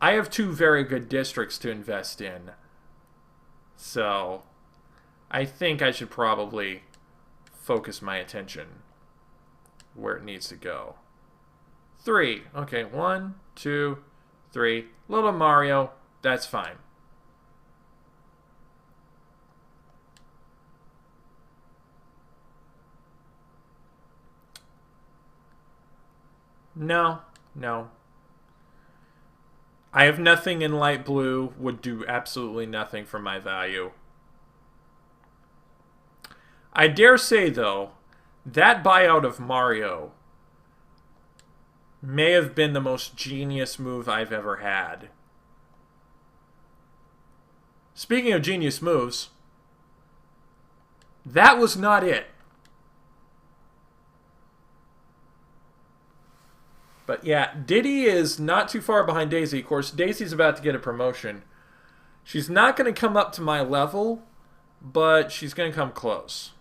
I have two very good districts to invest in. So, I think I should probably focus my attention where it needs to go. 3. Okay, 1, 2, 3. Little Mario, that's fine. No. I have nothing in light blue, would do absolutely nothing for my value. I dare say, though, that buyout of Mario may have been the most genius move I've ever had. Speaking of genius moves, that was not it. But yeah, Diddy is not too far behind Daisy. Of course, Daisy's about to get a promotion. She's not going to come up to my level, but she's going to come close.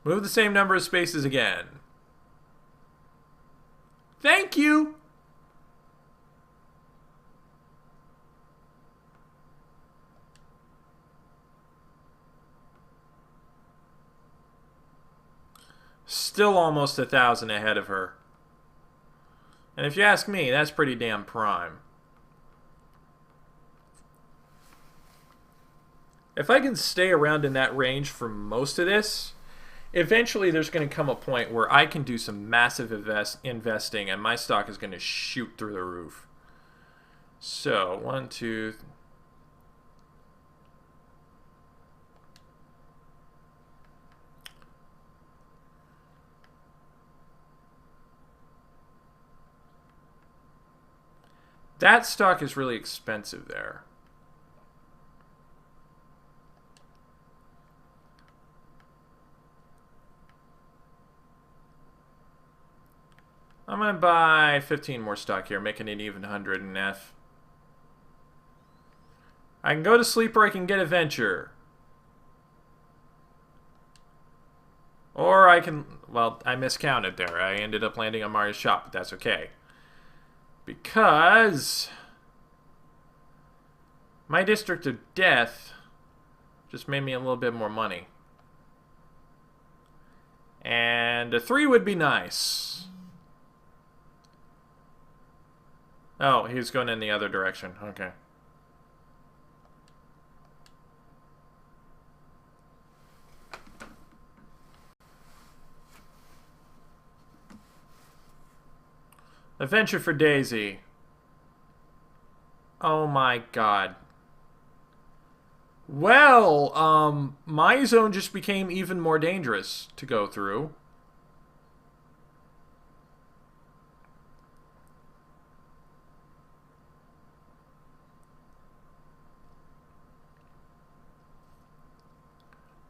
Move the same number of spaces again. Thank you! Still almost 1,000 ahead of her. And if you ask me, that's pretty damn prime. If I can stay around in that range for most of this, eventually there's going to come a point where I can do some massive investing and my stock is going to shoot through the roof. So, 1, 2... That stock is really expensive there. I'm going to buy 15 more stock here, making it even 100 in F. I can go to sleep or I can get a venture. Or I can... Well, I miscounted there. I ended up landing on Mario's shop, but that's okay. Because my District of Death just made me a little bit more money. And a 3 would be nice. Oh, he's going in the other direction. Okay. Adventure for Daisy. Oh my god. Well, my zone just became even more dangerous to go through.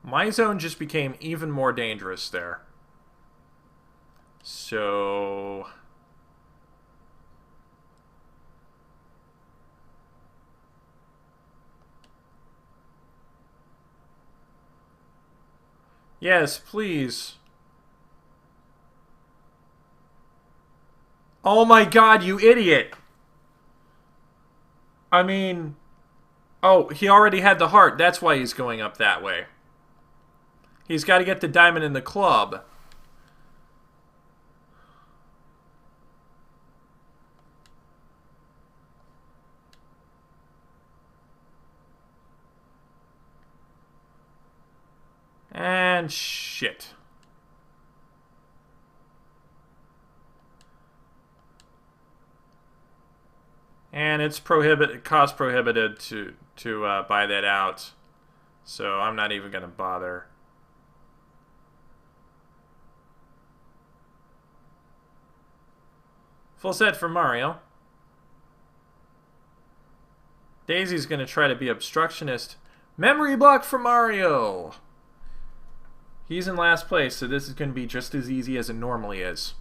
My zone just became even more dangerous there. So... Yes, please. Oh my god, you idiot! I mean... Oh, he already had the heart. That's why he's going up that way. He's got to get the diamond in the club. And shit. And it's cost prohibited to buy that out. So I'm not even going to bother. Full set for Mario. Daisy's going to try to be obstructionist. Memory block for Mario! He's in last place, so this is going to be just as easy as it normally is.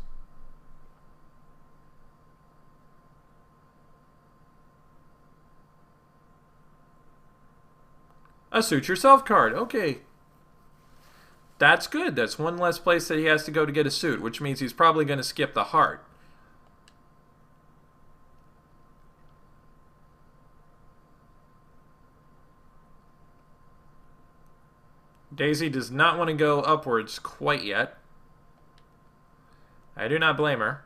A suit yourself card. Okay. That's good. That's one less place that he has to go to get a suit, which means he's probably going to skip the heart. Daisy does not want to go upwards quite yet. I do not blame her.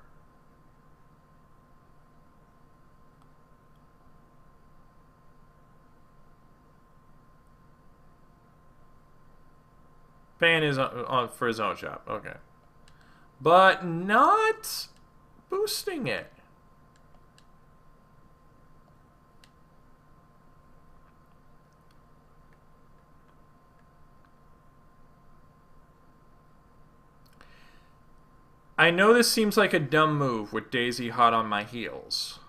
Paying his for his own shop. Okay. But not boosting it. I know this seems like a dumb move with Daisy hot on my heels.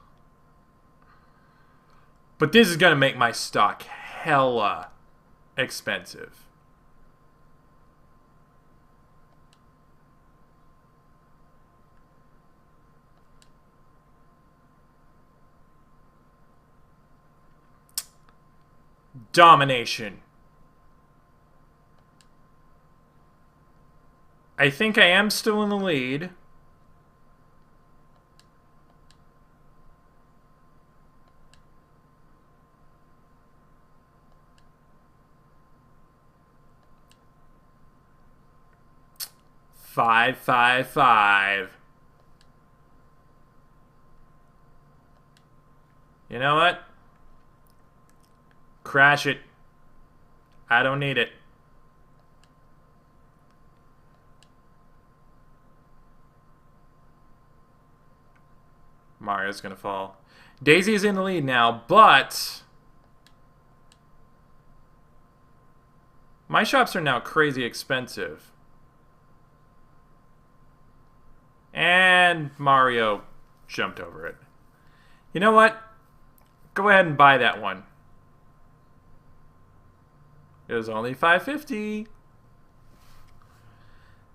But this is going to make my stock hella expensive. Domination. I think I am still in the lead. Five. You know what? Crash it. I don't need it. Mario's gonna fall. Daisy is in the lead now, but my shops are now crazy expensive. And Mario jumped over it. You know what? Go ahead and buy that one. It was only $5.50.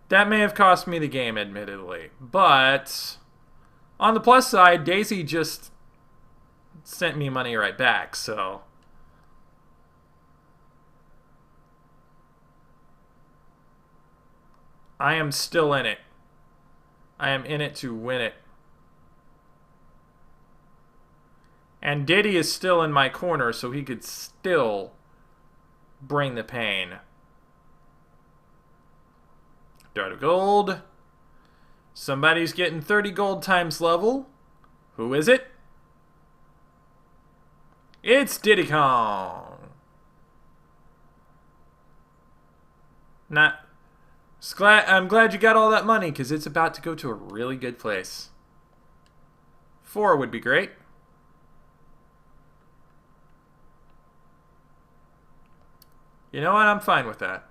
That may have cost me the game, admittedly. But on the plus side, Daisy just sent me money right back, so I am still in it. I am in it to win it. And Diddy is still in my corner, so he could still bring the pain. Dart of gold. Somebody's getting 30 gold times level. Who is it? It's Diddy Kong. I'm glad you got all that money, because it's about to go to a really good place. 4 would be great. You know what? I'm fine with that.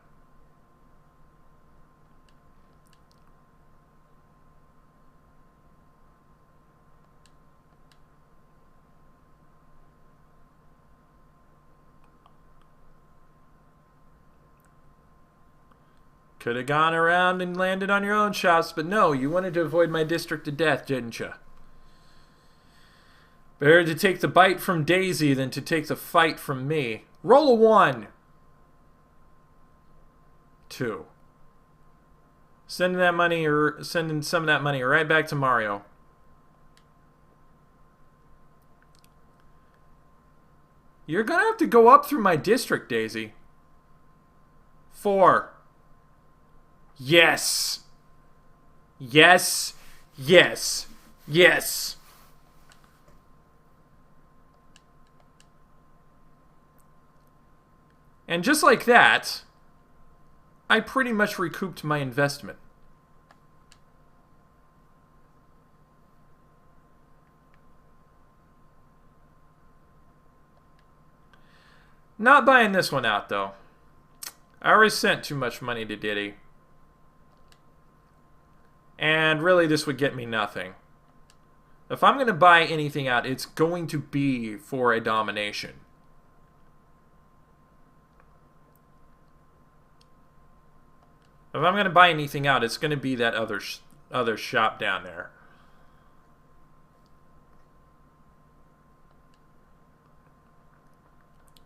Could have gone around and landed on your own shops, but no, you wanted to avoid my district of death, didn't you? Better to take the bite from Daisy than to take the fight from me. Roll a 1. 2. Sending some of that money right back to Mario. You're gonna have to go up through my district, Daisy. 4. Yes. Yes. Yes. Yes. And just like that, I pretty much recouped my investment. Not buying this one out, though. I already sent too much money to Diddy. And really, this would get me nothing. If I'm going to buy anything out, it's going to be for a domination. If I'm going to buy anything out, it's going to be that other shop down there.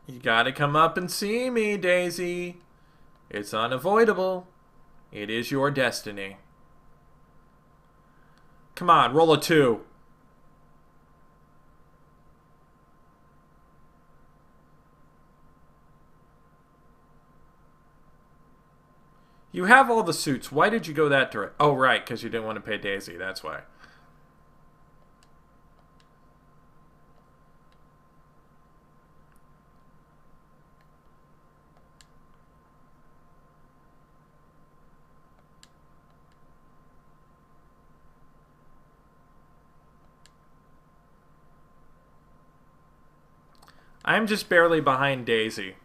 You gotta come up and see me, Daisy. It's unavoidable. It is your destiny. Come on, roll a 2. You have all the suits. Why did you go that direct? Oh, right, because you didn't want to pay Daisy. That's why. I'm just barely behind Daisy.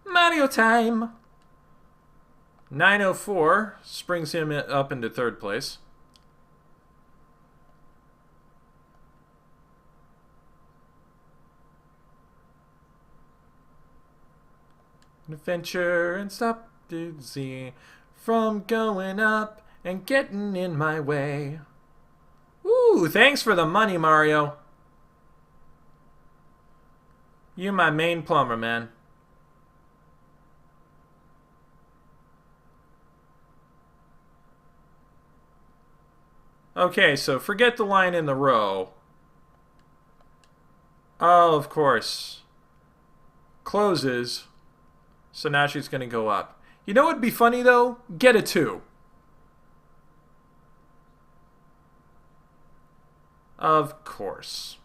Mario time! 904 springs him up into 3rd place. Adventure and stop Dizzy from going up and getting in my way. Ooh, thanks for the money, Mario. You my main plumber, man. Okay, so forget the line in the row. Oh, of course. Closes. So now she's going to go up. You know what would be funny, though? Get a 2. Of course.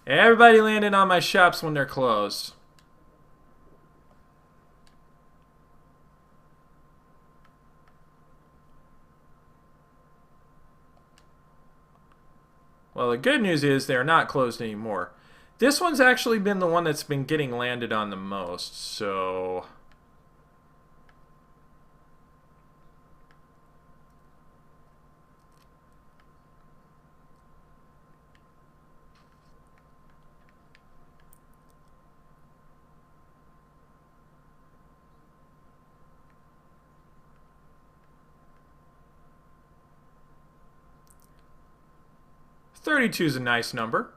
Everybody landing on my shops when they're closed. Well, the good news is they're not closed anymore. This one's actually been the one that's been getting landed on the most, so... $32 is a nice number.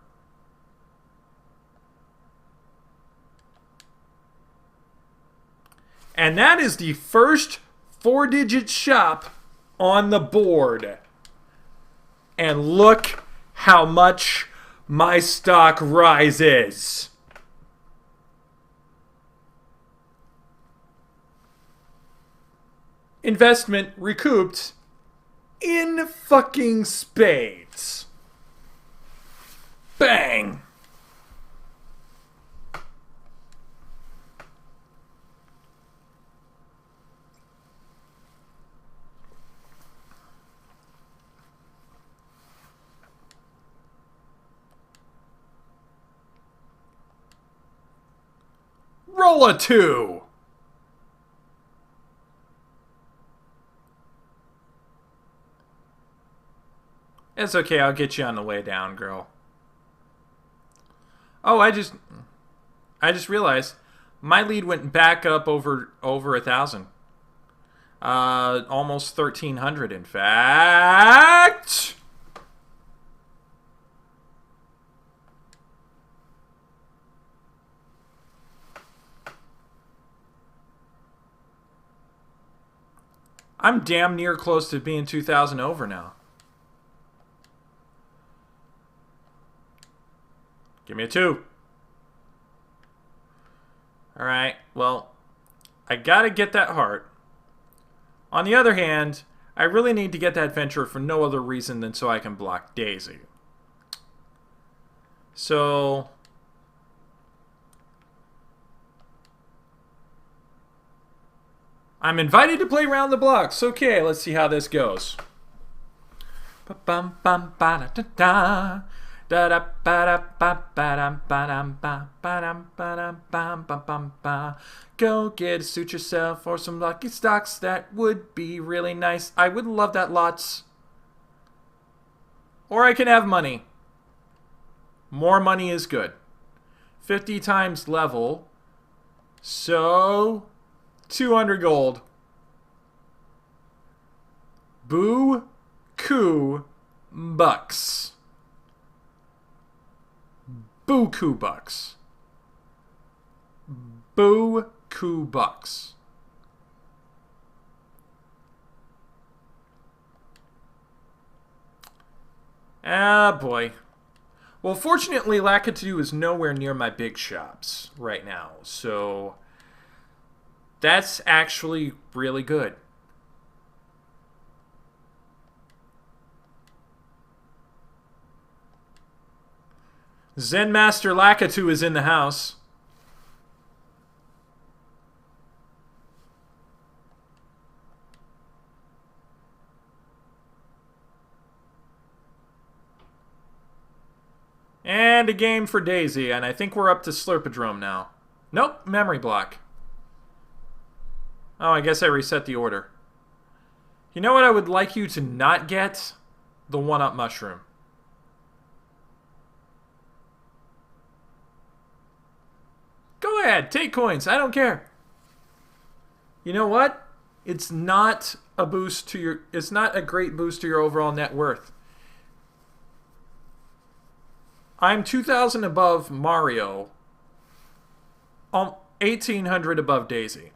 And that is the first 4-digit shop on the board. And look how much my stock rises. Investment recouped in fucking spades. Bang! Roll a 2! It's okay, I'll get you on the way down, girl. Oh, I just realized my lead went back up over 1,000. Almost 1,300, in fact. I'm damn near close to being 2,000 over now. Give me a 2. Alright, well, I gotta get that heart. On the other hand, I really need to get that venture for no other reason than so I can block Daisy. So... I'm invited to play round the blocks. Okay, let's see how this goes. Go get a suit yourself for some lucky stocks. That would be really nice. I would love that lots. Or I can have money. More money is good. 50 times level. So 200 gold. Boo-koo bucks. Boo-koo bucks. Boo-koo bucks. Ah, boy. Well, fortunately, Lakitu is nowhere near my big shops right now, so that's actually really good. Zen Master Lakitu is in the house. And a game for Daisy, and I think we're up to Slurpadrome now. Nope, memory block. Oh, I guess I reset the order. You know what I would like you to not get? The 1-up mushroom. Go ahead, take coins, I don't care. You know what? It's not a boost to your... It's not a great boost to your overall net worth. I'm 2,000 above Mario. 1,800 above Daisy.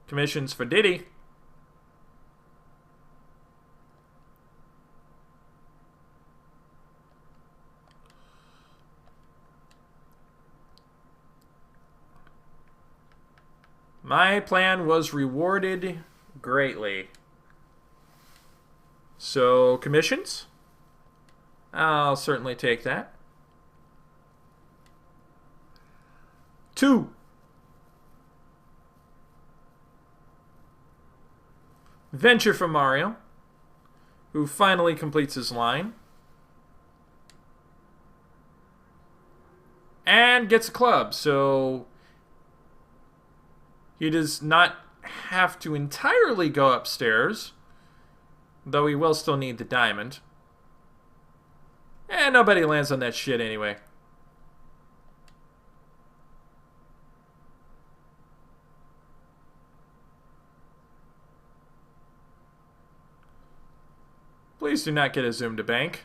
Commissions for Diddy. My plan was rewarded greatly. So, commissions? I'll certainly take that. 2. Venture from Mario, who finally completes his line. And gets a club, so he does not have to entirely go upstairs, though he will still need the diamond. And nobody lands on that shit anyway. Please do not get a zoom to bank.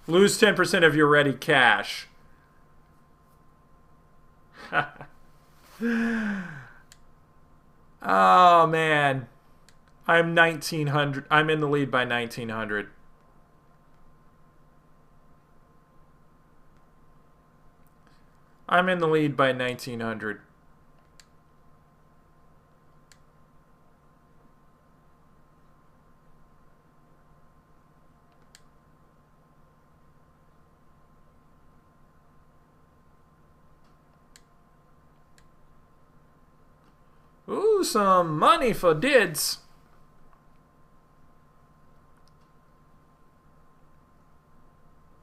Lose 10% of your ready cash. Oh, man. I'm 1,900. I'm in the lead by 1,900. I'm in the lead by 1,900. Ooh, some money for Dids.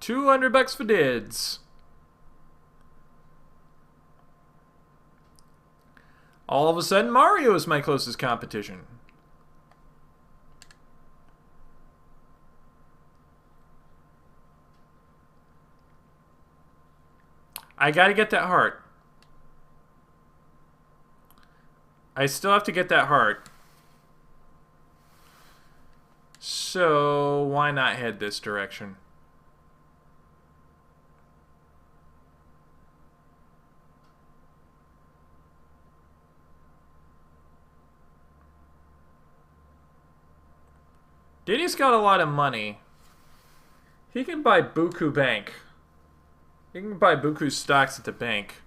$200 for Dids. All of a sudden, Mario is my closest competition. I gotta get that heart. I still have to get that heart. So, why not head this direction? Diddy's got a lot of money. He can buy Buku Bank. You can buy buku stocks at the bank.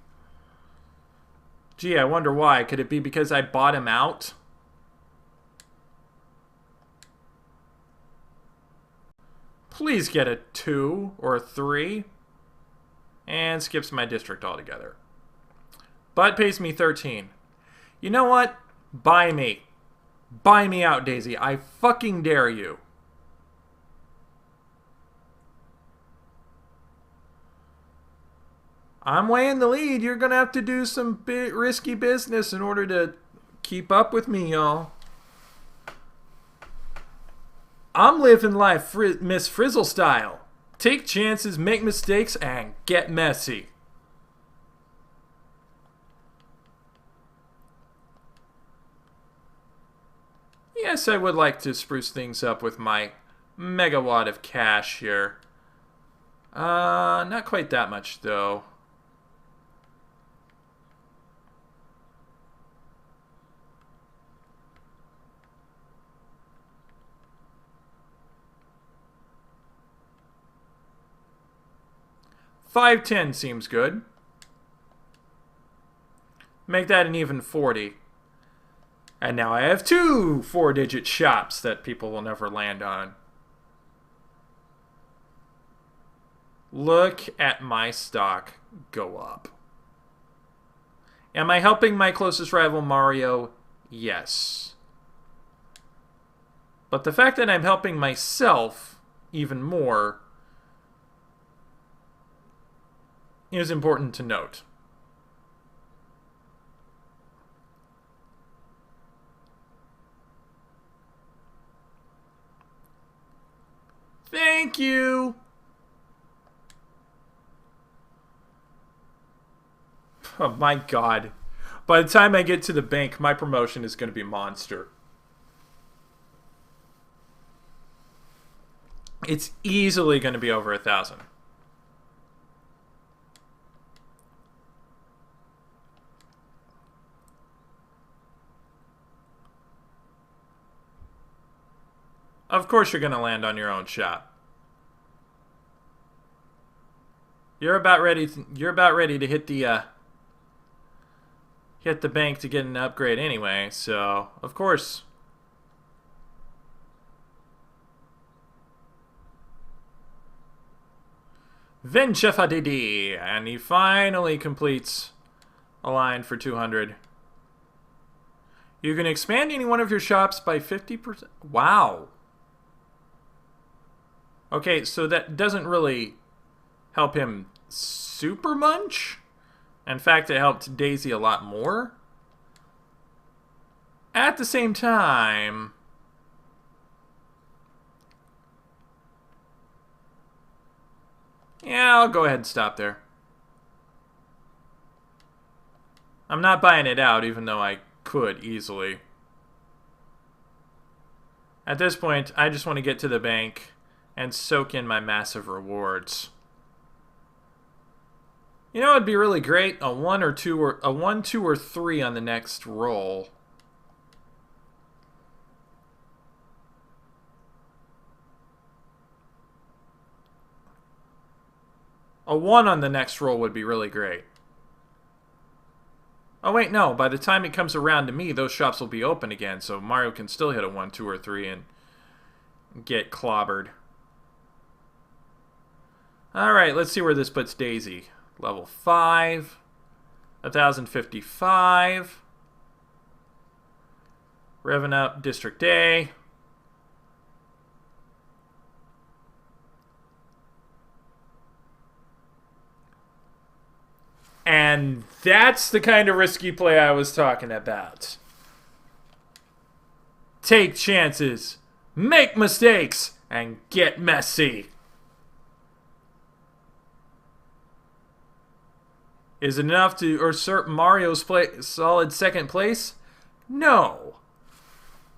Gee, I wonder why. Could it be because I bought him out? Please get a 2 or a 3. And skips my district altogether. But pays me 13. You know what? Buy me. Buy me out, Daisy. I fucking dare you. I'm way in the lead. You're going to have to do some risky business in order to keep up with me, y'all. I'm living life Miss Frizzle style. Take chances, make mistakes, and get messy. Yes, I would like to spruce things up with my megawatt of cash here. Not quite that much, though. $5.10 seems good. Make that an even 40. And now I have 2 4-digit shops that people will never land on. Look at my stock go up. Am I helping my closest rival Mario? Yes. But the fact that I'm helping myself even more is important to note. Thank you. Oh my god. By the time I get to the bank, my promotion is going to be monster. It's easily going to be over 1,000. Of course you're going to land on your own shop. You're about ready to hit the bank to get an upgrade anyway, so of course. Vincefa Diddy, and he finally completes a line for 200. You can expand any one of your shops by 50%. Wow. Okay, so that doesn't really help him super much. In fact, it helped Daisy a lot more. At the same time, yeah, I'll go ahead and stop there. I'm not buying it out, even though I could easily. At this point, I just want to get to the bank and soak in my massive rewards. You know, it'd be really great, a 1, 2, or 3 on the next roll. A 1 on the next roll would be really great. Oh wait, no, by the time it comes around to me, those shops will be open again, so Mario can still hit a 1, 2, or 3 and get clobbered. Alright, let's see where this puts Daisy. Level 5. 1,055. Revving up District A. And that's the kind of risky play I was talking about. Take chances, make mistakes, and get messy. Is it enough to usurp Mario's solid second place? No.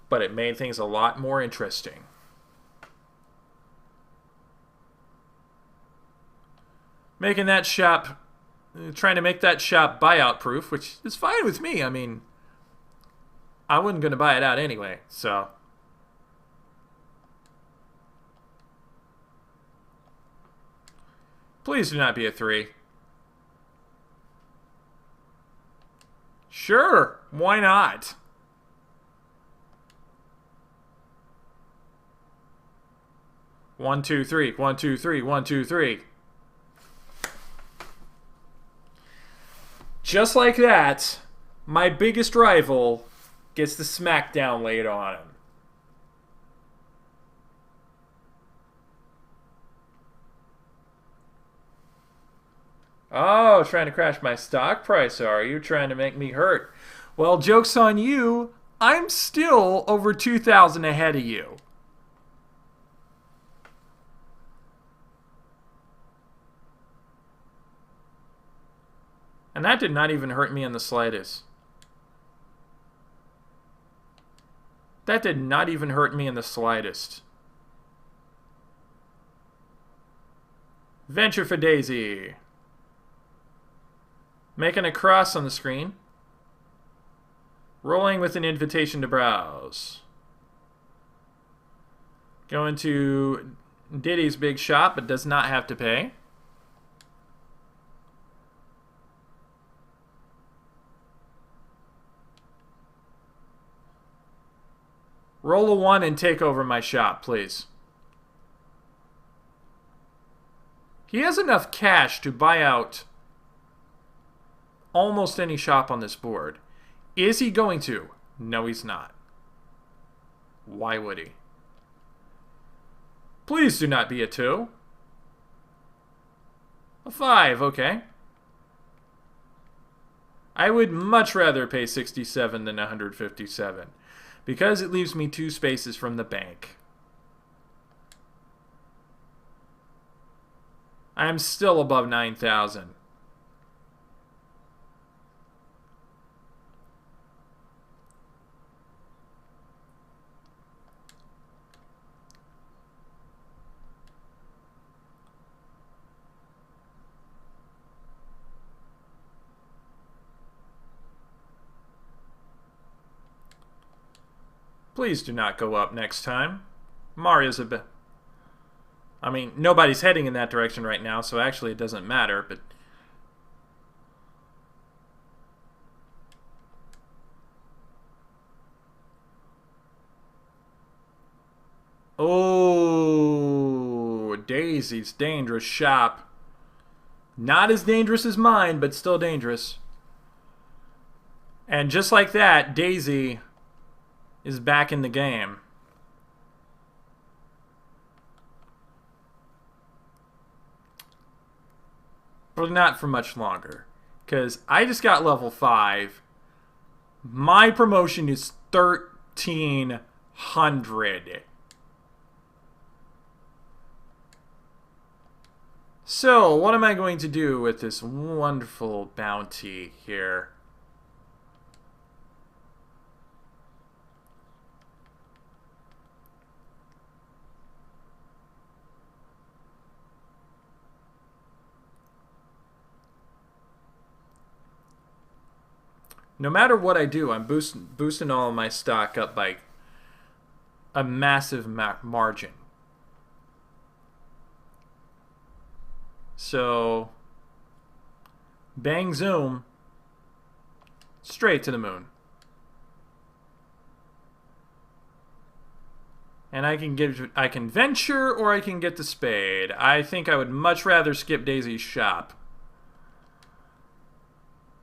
But it made things a lot more interesting. Making that shop, trying to make that shop buyout proof, which is fine with me. I mean, I wasn't going to buy it out anyway, so. Please do not be a 3. Sure, why not? One, two, three. 1, 2, 3. 1, 2, 3. Just like that, my biggest rival gets the smackdown laid on him. Oh, trying to crash my stock price, are you? Trying to make me hurt? Well, joke's on you. I'm still over 2,000 ahead of you. And that did not even hurt me in the slightest. That did not even hurt me in the slightest. Venture for Daisy. Making a cross on the screen. Rolling with an invitation to browse. Going to Diddy's big shop, but does not have to pay. Roll a 1 and take over my shop, please. He has enough cash to buy out almost any shop on this board. Is he going to? No, he's not. Why would he? Please do not be a 2. A 5, okay. I would much rather pay 67 than 157 because it leaves me 2 spaces from the bank. I am still above 9,000. Please do not go up next time. Mario's a bit... I mean, nobody's heading in that direction right now, so actually it doesn't matter, but... Oh, Daisy's dangerous shop. Not as dangerous as mine, but still dangerous. And just like that, Daisy is back in the game. But not for much longer. Because I just got level 5. My promotion is 1,300. So, what am I going to do with this wonderful bounty here? No matter what I do, I'm boosting all of my stock up by a massive margin. So, bang zoom, straight to the moon. And I can venture or I can get the spade. I think I would much rather skip Daisy's shop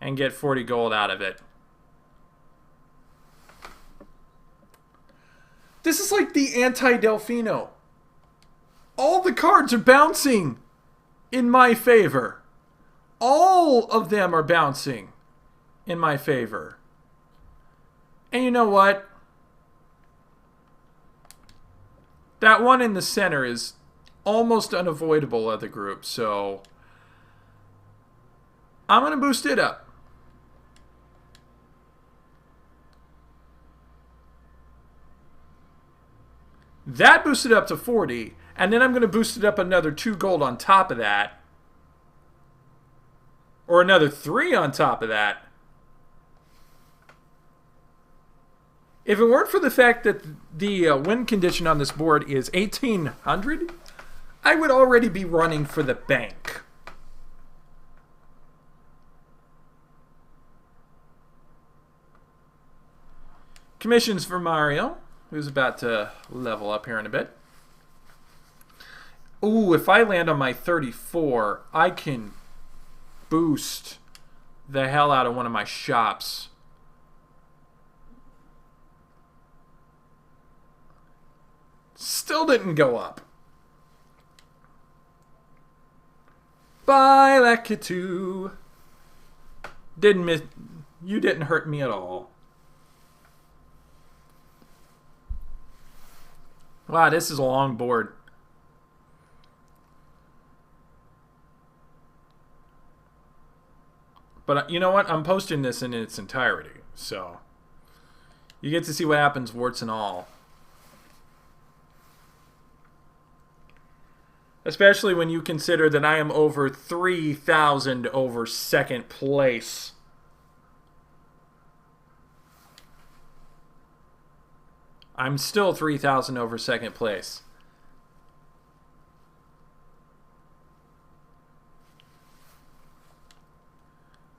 and get 40 gold out of it. This is like the anti-Delfino. All the cards are bouncing in my favor. All of them are bouncing in my favor. And you know what? That one in the center is almost unavoidable of the group, so I'm going to boost it up. That boosted up to 40, and then I'm going to boost it up another 2 gold on top of that. Or another 3 on top of that. If it weren't for the fact that the win condition on this board is 1,800, I would already be running for the bank. Commissions for Mario, who's about to level up here in a bit. Ooh, if I land on my 34, I can boost the hell out of one of my shops. Still didn't go up. Bye, Lakitu. Didn't miss. You didn't hurt me at all. Wow, this is a long board. But you know what? I'm posting this in its entirety, so you get to see what happens, warts and all. Especially when you consider that I am over 3,000 over second place. I'm still 3,000 over second place.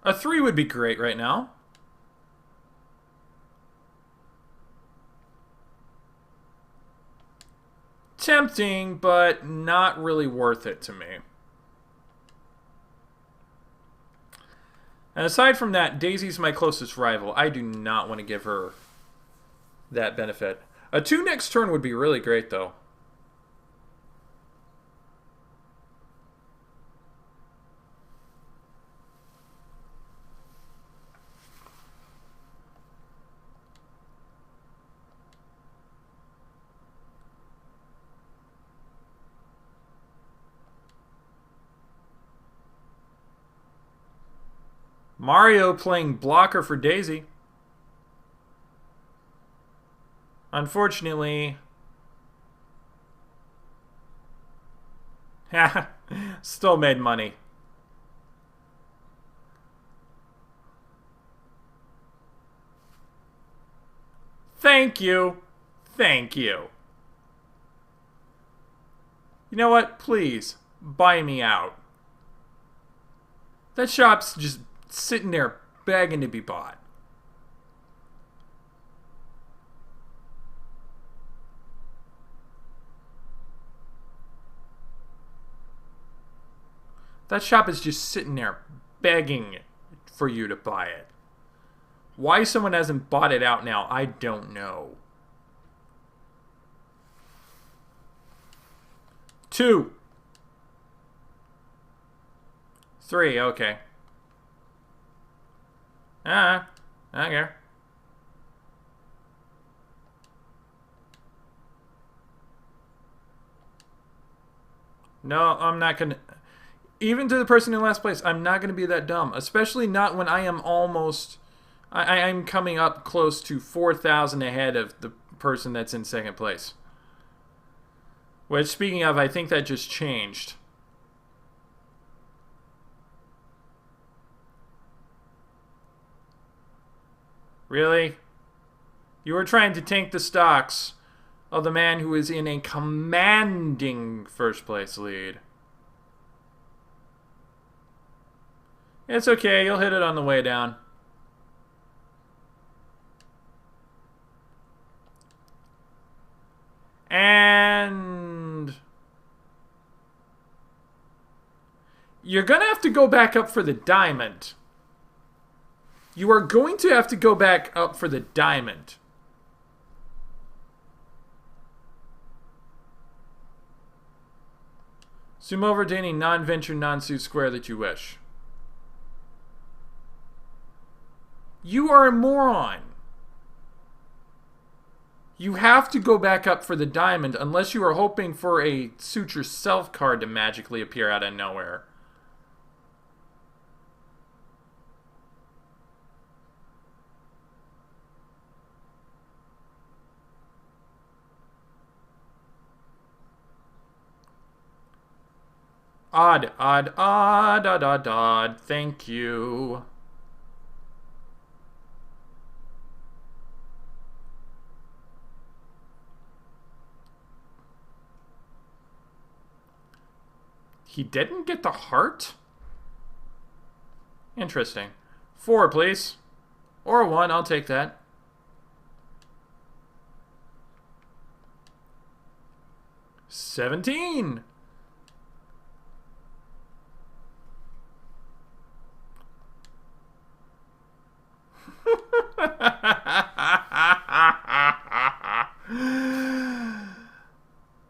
A 3 would be great right now. Tempting, but not really worth it to me. And aside from that, Daisy's my closest rival. I do not want to give her that benefit. A 2 next turn would be really great, though. Mario playing blocker for Daisy. Unfortunately, still made money. Thank you. Thank you. You know what? Please, buy me out. That shop's just sitting there begging to be bought. That shop is just sitting there begging for you to buy it. Why someone hasn't bought it out now, I don't know. 2. 3, okay. Okay. No, I'm not gonna. Even to the person in last place, I'm not gonna be that dumb. Especially not when I am almost. I'm coming up close to 4,000 ahead of the person that's in second place. Which, speaking of, I think that just changed. Really? You were trying to tank the stocks of the man who is in a commanding first place lead. It's okay, you'll hit it on the way down. And you're gonna have to go back up for the diamond. You are going to have to go back up for the diamond. Zoom over to any non-venture, non-suit square that you wish. You are a moron. You have to go back up for the diamond unless you are hoping for a Suit Yourself card to magically appear out of nowhere. Odd. Thank you. He didn't get the heart? Interesting. 4, please. Or 1, I'll take that. 17.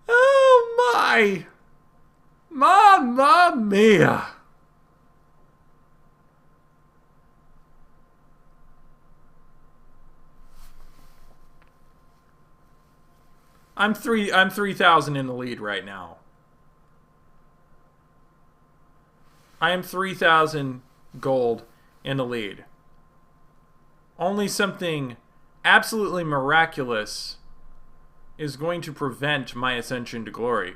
Oh my! Mamma mia! I'm 3,000 in the lead right now. I am 3,000 gold in the lead. Only something absolutely miraculous is going to prevent my ascension to glory.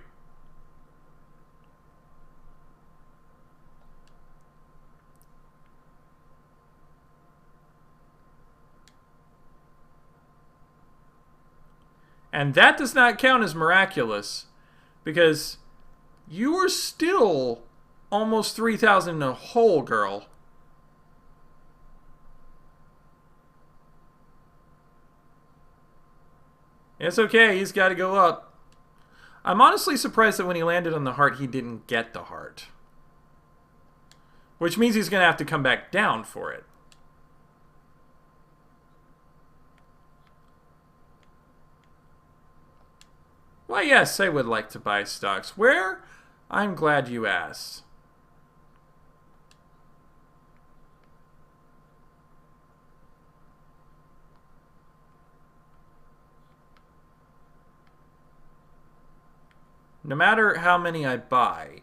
And that does not count as miraculous, because you are still almost 3,000 in a hole, girl. It's okay, he's got to go up. I'm honestly surprised that when he landed on the heart, he didn't get the heart. Which means he's going to have to come back down for it. Why, yes, I would like to buy stocks. Where? I'm glad you asked. No matter how many I buy,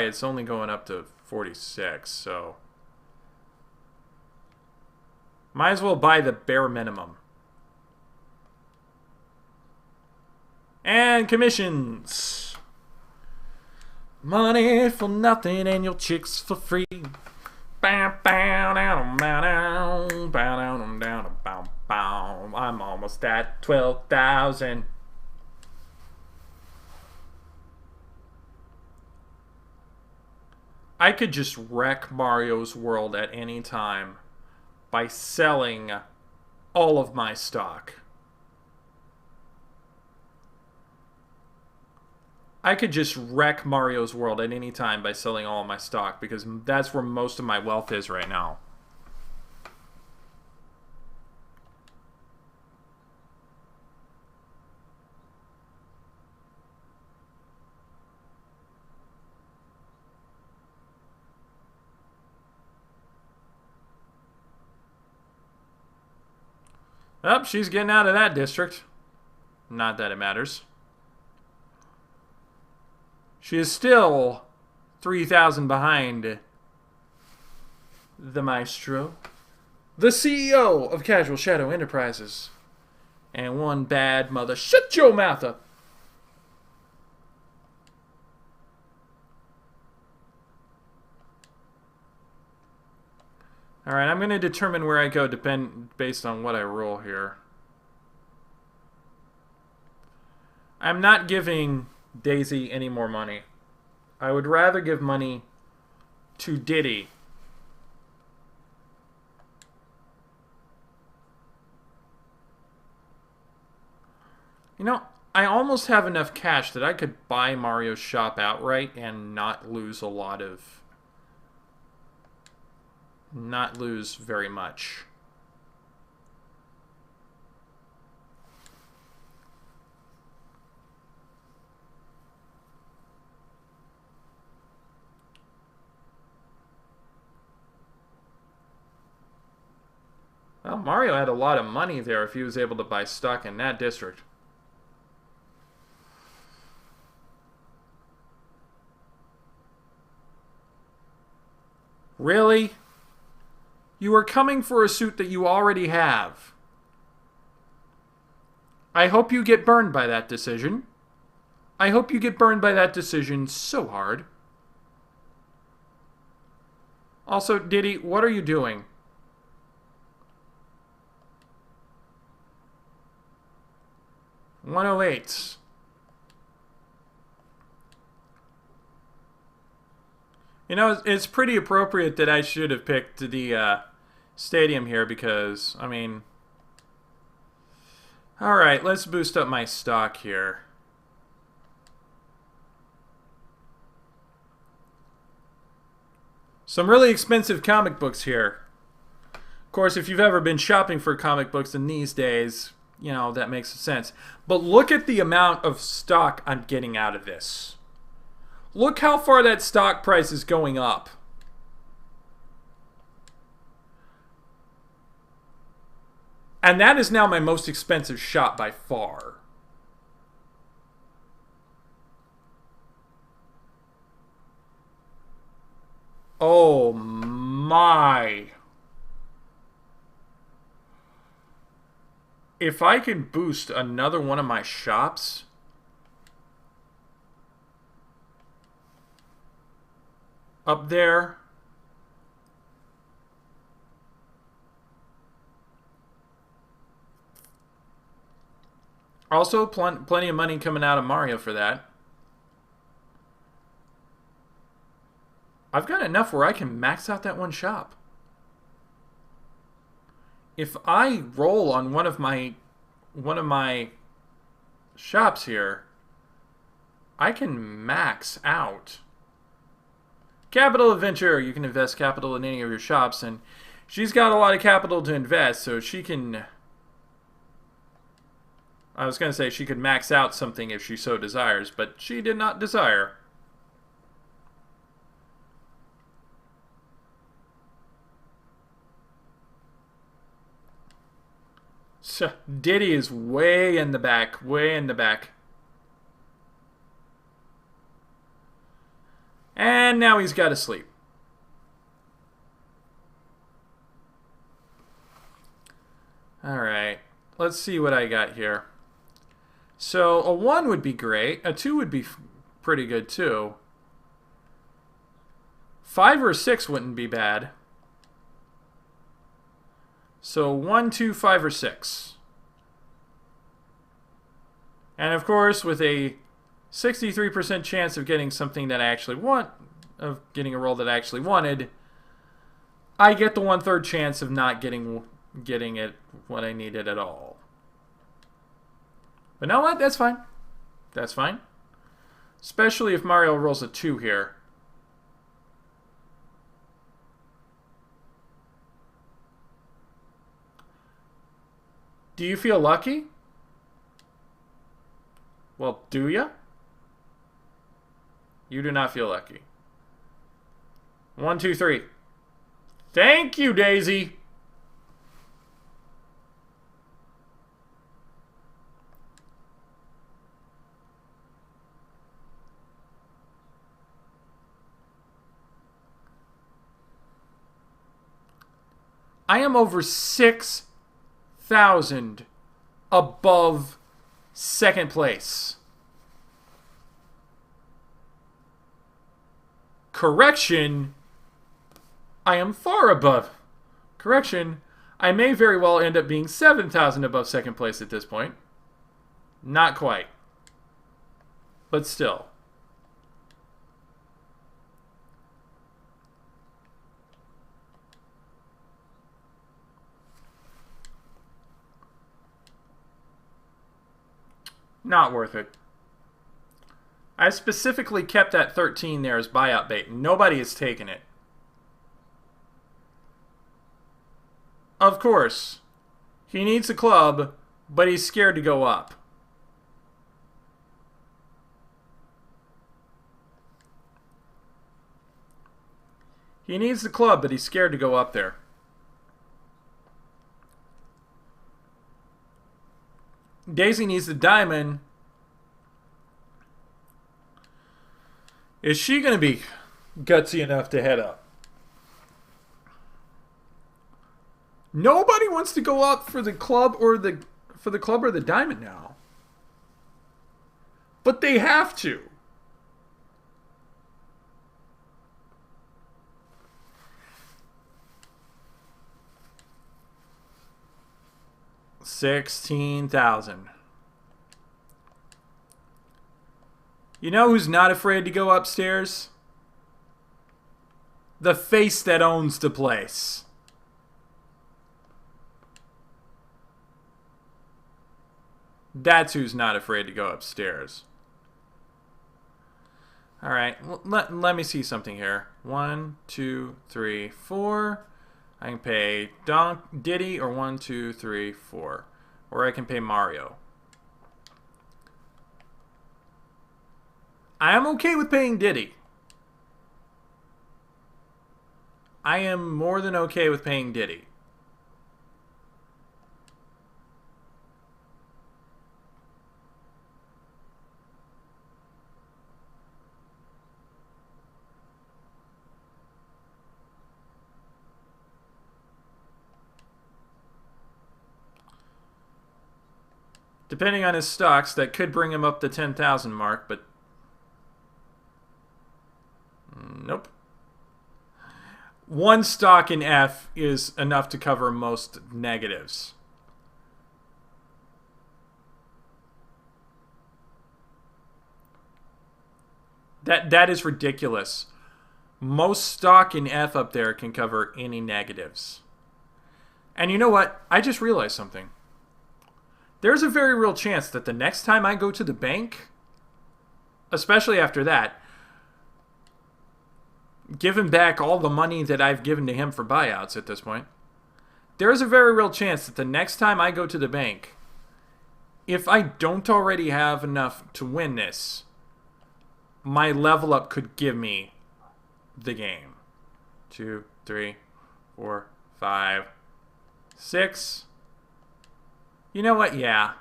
it's only going up to 46, so might as well buy the bare minimum. And commissions. Money for nothing and your chicks for free. I'm almost at 12,000. I could just wreck Mario's world at any time by selling all of my stock. I could just wreck Mario's world at any time by selling all of my stock, because that's where most of my wealth is right now. Oh, she's getting out of that district. Not that it matters. She is still 3,000 behind the maestro, the CEO of Casual Shadow Enterprises, and one bad mother. Shut your mouth up! Alright, I'm going to determine where I go based on what I roll here. I'm not giving Daisy any more money. I would rather give money to Diddy. You know, I almost have enough cash that I could buy Mario's shop outright and not lose a lot of... not lose very much. Well, Mario had a lot of money there if he was able to buy stock in that district. Really? You are coming for a suit that you already have. I hope you get burned by that decision. I hope you get burned by that decision so hard. Also, Diddy, what are you doing? $108. You know, it's pretty appropriate that I should have picked the stadium here because, I mean... Alright, let's boost up my stock here. Some really expensive comic books here. Of course, if you've ever been shopping for comic books in these days, you know, that makes sense. But look at the amount of stock I'm getting out of this. Look how far that stock price is going up. And that is now my most expensive shop by far. Oh my. If I can boost another one of my shops... up there... Also, plenty of money coming out of Mario for that. I've got enough where I can max out that one shop. If I roll on one of my shops here, I can max out. Capital Adventure. You can invest capital in any of your shops, and she's got a lot of capital to invest, so she can... I was going to say she could max out something if she so desires, but she did not desire. So, Diddy is way in the back, way in the back. And now he's got to sleep. Alright, let's see what I got here. So, a 1 would be great. A 2 would be pretty good, too. 5 or 6 wouldn't be bad. So, 1, 2, 5, or 6. And, of course, with a 63% chance of getting something that I actually want, of getting a roll that I actually wanted, I get the 1/3 chance of not getting it what I needed at all. But know what? That's fine. That's fine. Especially if Mario rolls a 2 here. Do you feel lucky? Well, do ya? You do not feel lucky. 1, 2, 3. Thank you, Daisy! I am over 6,000 above second place. Correction, I am far above. Correction, I may very well end up being 7,000 above second place at this point. Not quite. But still. Not worth it. I specifically kept that 13 there as buyout bait. Nobody has taken it. Of course, he needs a club, but he's scared to go up. He needs the club, but he's scared to go up there. Daisy needs the diamond. Is she going to be gutsy enough to head up? Nobody wants to go up for the club or the diamond now. But they have to. $16,000. You know who's not afraid to go upstairs? The face that owns the place. That's who's not afraid to go upstairs. Alright, let me see something here. 1, 2, 3, 4. I can pay Diddy or 1, 2, 3, 4. Or I can pay Mario. I am okay with paying Diddy. I am more than okay with paying Diddy. Depending on his stocks, that could bring him up the 10,000 mark, but nope. One stock in F is enough to cover most negatives. That is ridiculous. Most stock in F up there can cover any negatives. And you know what? I just realized something. There's a very real chance that the next time I go to the bank, especially after that, giving back all the money that I've given to him for buyouts at this point, there's a very real chance that the next time I go to the bank, if I don't already have enough to win this, my level up could give me the game. 2, 3, 4, 5, 6. You know what? Yeah.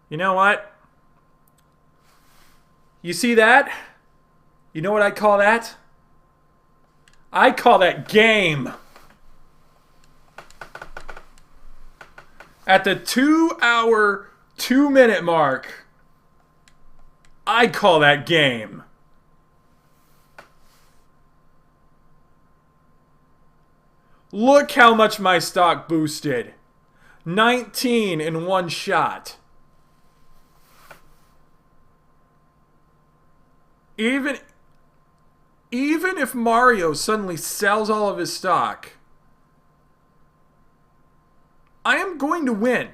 You know what? You see that? You know what I call that? I call that game. At the 2-hour, 2-minute mark, I call that game. Look how much my stock boosted. 19 in one shot. Even if Mario suddenly sells all of his stock, I am going to win.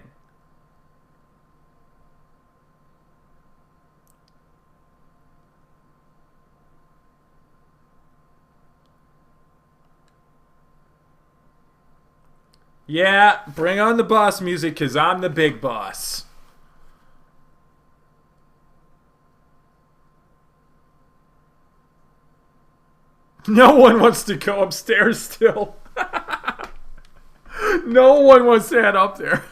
Yeah, bring on the boss music, because I'm the big boss. No one wants to go upstairs still. No one wants to head up there.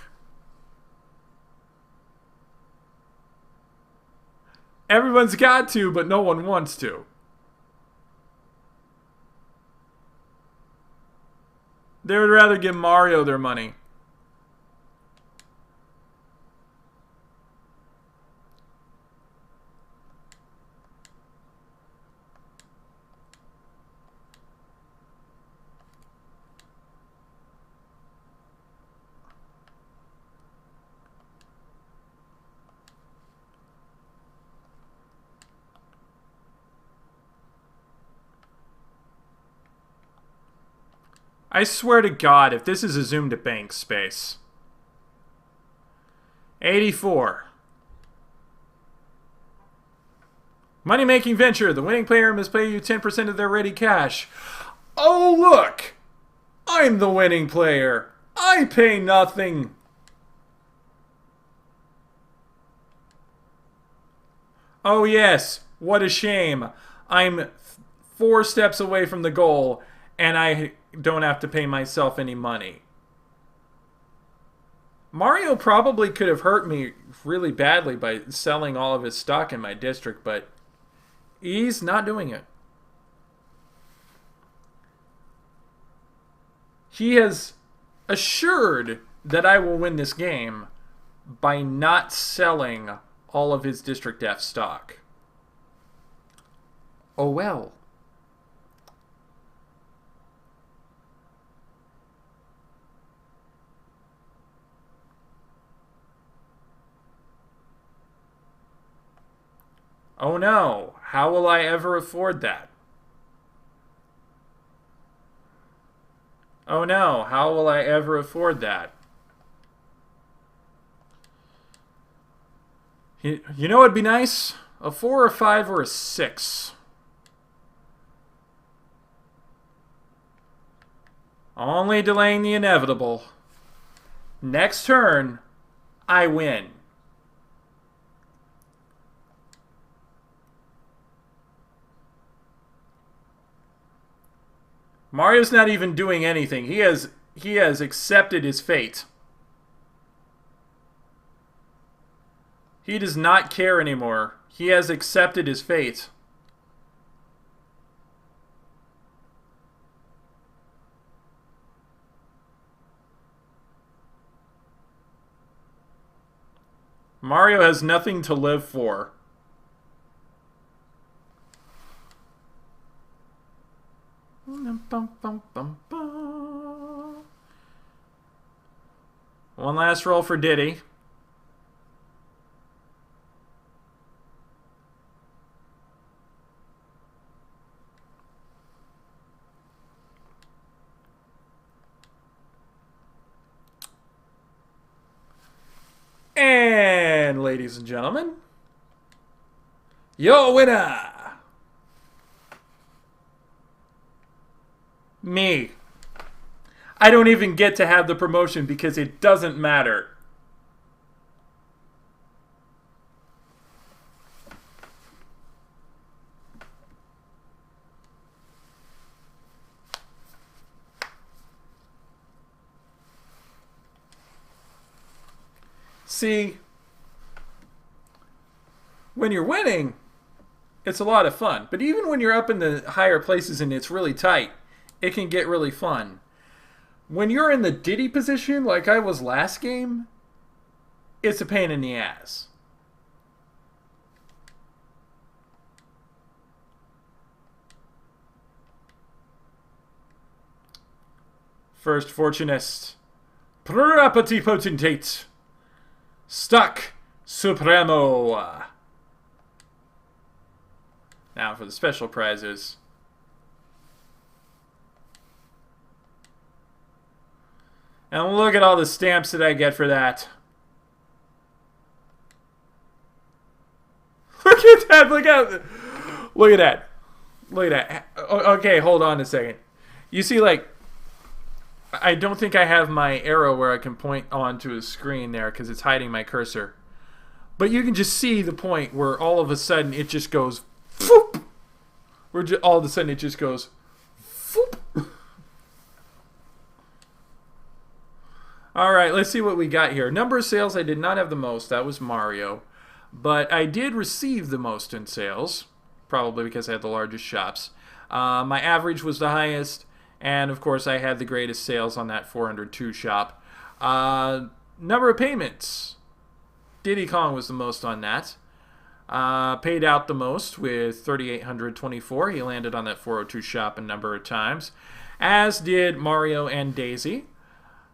Everyone's got to, but no one wants to. They would rather give Mario their money. I swear to God, if this is a zoom to bank space. 84. Money-making venture. The winning player must pay you 10% of their ready cash. Oh, look! I'm the winning player. I pay nothing. Oh, yes. What a shame. I'm 4 steps away from the goal, and I don't have to pay myself any money. Mario probably could have hurt me really badly by selling all of his stock in my district, but he's not doing it. He has assured that I will win this game by not selling all of his District F stock. Oh well. Oh no, how will I ever afford that? Oh no, how will I ever afford that? You know what'd be nice? A 4, a 5, or a 6. Only delaying the inevitable. Next turn, I win. Mario's not even doing anything. He has accepted his fate. He does not care anymore. He has accepted his fate. Mario has nothing to live for. One last roll for Diddy. And, ladies and gentlemen, your winner, me. I don't even get to have the promotion because it doesn't matter. See, when you're winning, it's a lot of fun. But even when you're up in the higher places and it's really tight, it can get really fun. When you're in the Diddy position, like I was last game, it's a pain in the ass. First Fortunist, Prapati Potentate, Stock Supremo. Now for the special prizes. And look at all the stamps that I get for that. Look at that. Look at that. Look at that. Okay, hold on a second. You see, like, I don't think I have my arrow where I can point onto a screen there because it's hiding my cursor. But you can just see the point where all of a sudden it just goes foop. All of a sudden it just goes foop. Alright, let's see what we got here. Number of sales, I did not have the most. That was Mario. But I did receive the most in sales. Probably because I had the largest shops. My average was the highest. And, of course, I had the greatest sales on that 402 shop. Number of payments. Diddy Kong was the most on that. Paid out the most with 3,824. He landed on that 402 shop a number of times. As did Mario and Daisy.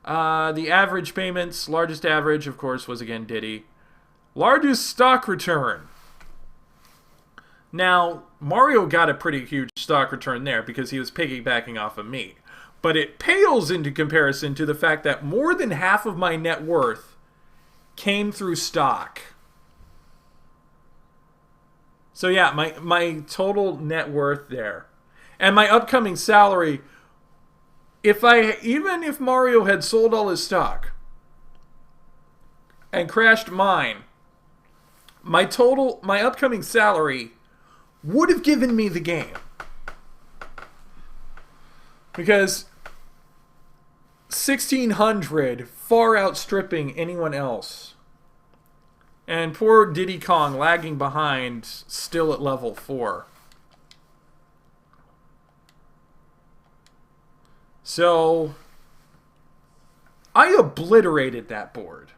The average payments, largest average, of course, was again Diddy. Largest stock return. Now, Mario got a pretty huge stock return there because he was piggybacking off of me. But it pales into comparison to the fact that more than half of my net worth came through stock. So yeah, my total net worth there. And my upcoming salary, even if Mario had sold all his stock and crashed mine, my upcoming salary would have given me the game. Because 1,600 far outstripping anyone else. And poor Diddy Kong lagging behind, still at level 4. So, I obliterated that board.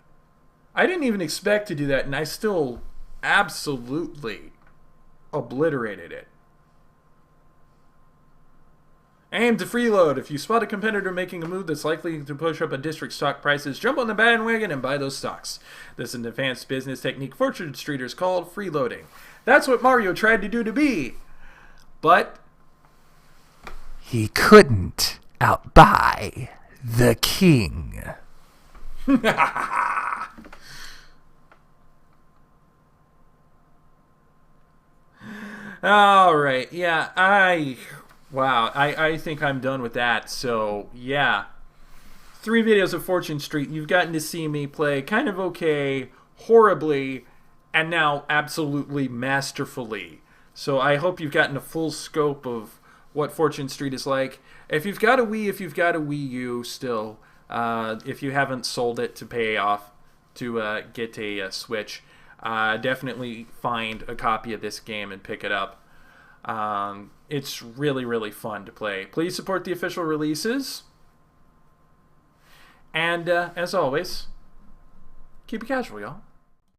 I didn't even expect to do that, and I still absolutely obliterated it. Aim to freeload. If you spot a competitor making a move that's likely to push up a district stock prices, jump on the bandwagon and buy those stocks. This is an advanced business technique Fortune Streeters called freeloading. That's what Mario tried to do to me. But he couldn't. outbuy the king. All right. Yeah, I think I'm done with that. So, yeah. 3 videos of Fortune Street. You've gotten to see me play kind of okay, horribly, and now absolutely masterfully. So I hope you've gotten a full scope of what Fortune Street is like. If you've got a Wii U still, if you haven't sold it to pay off to get a Switch, definitely find a copy of this game and pick it up. It's really, really fun to play. Please support the official releases. And as always, keep it casual, y'all.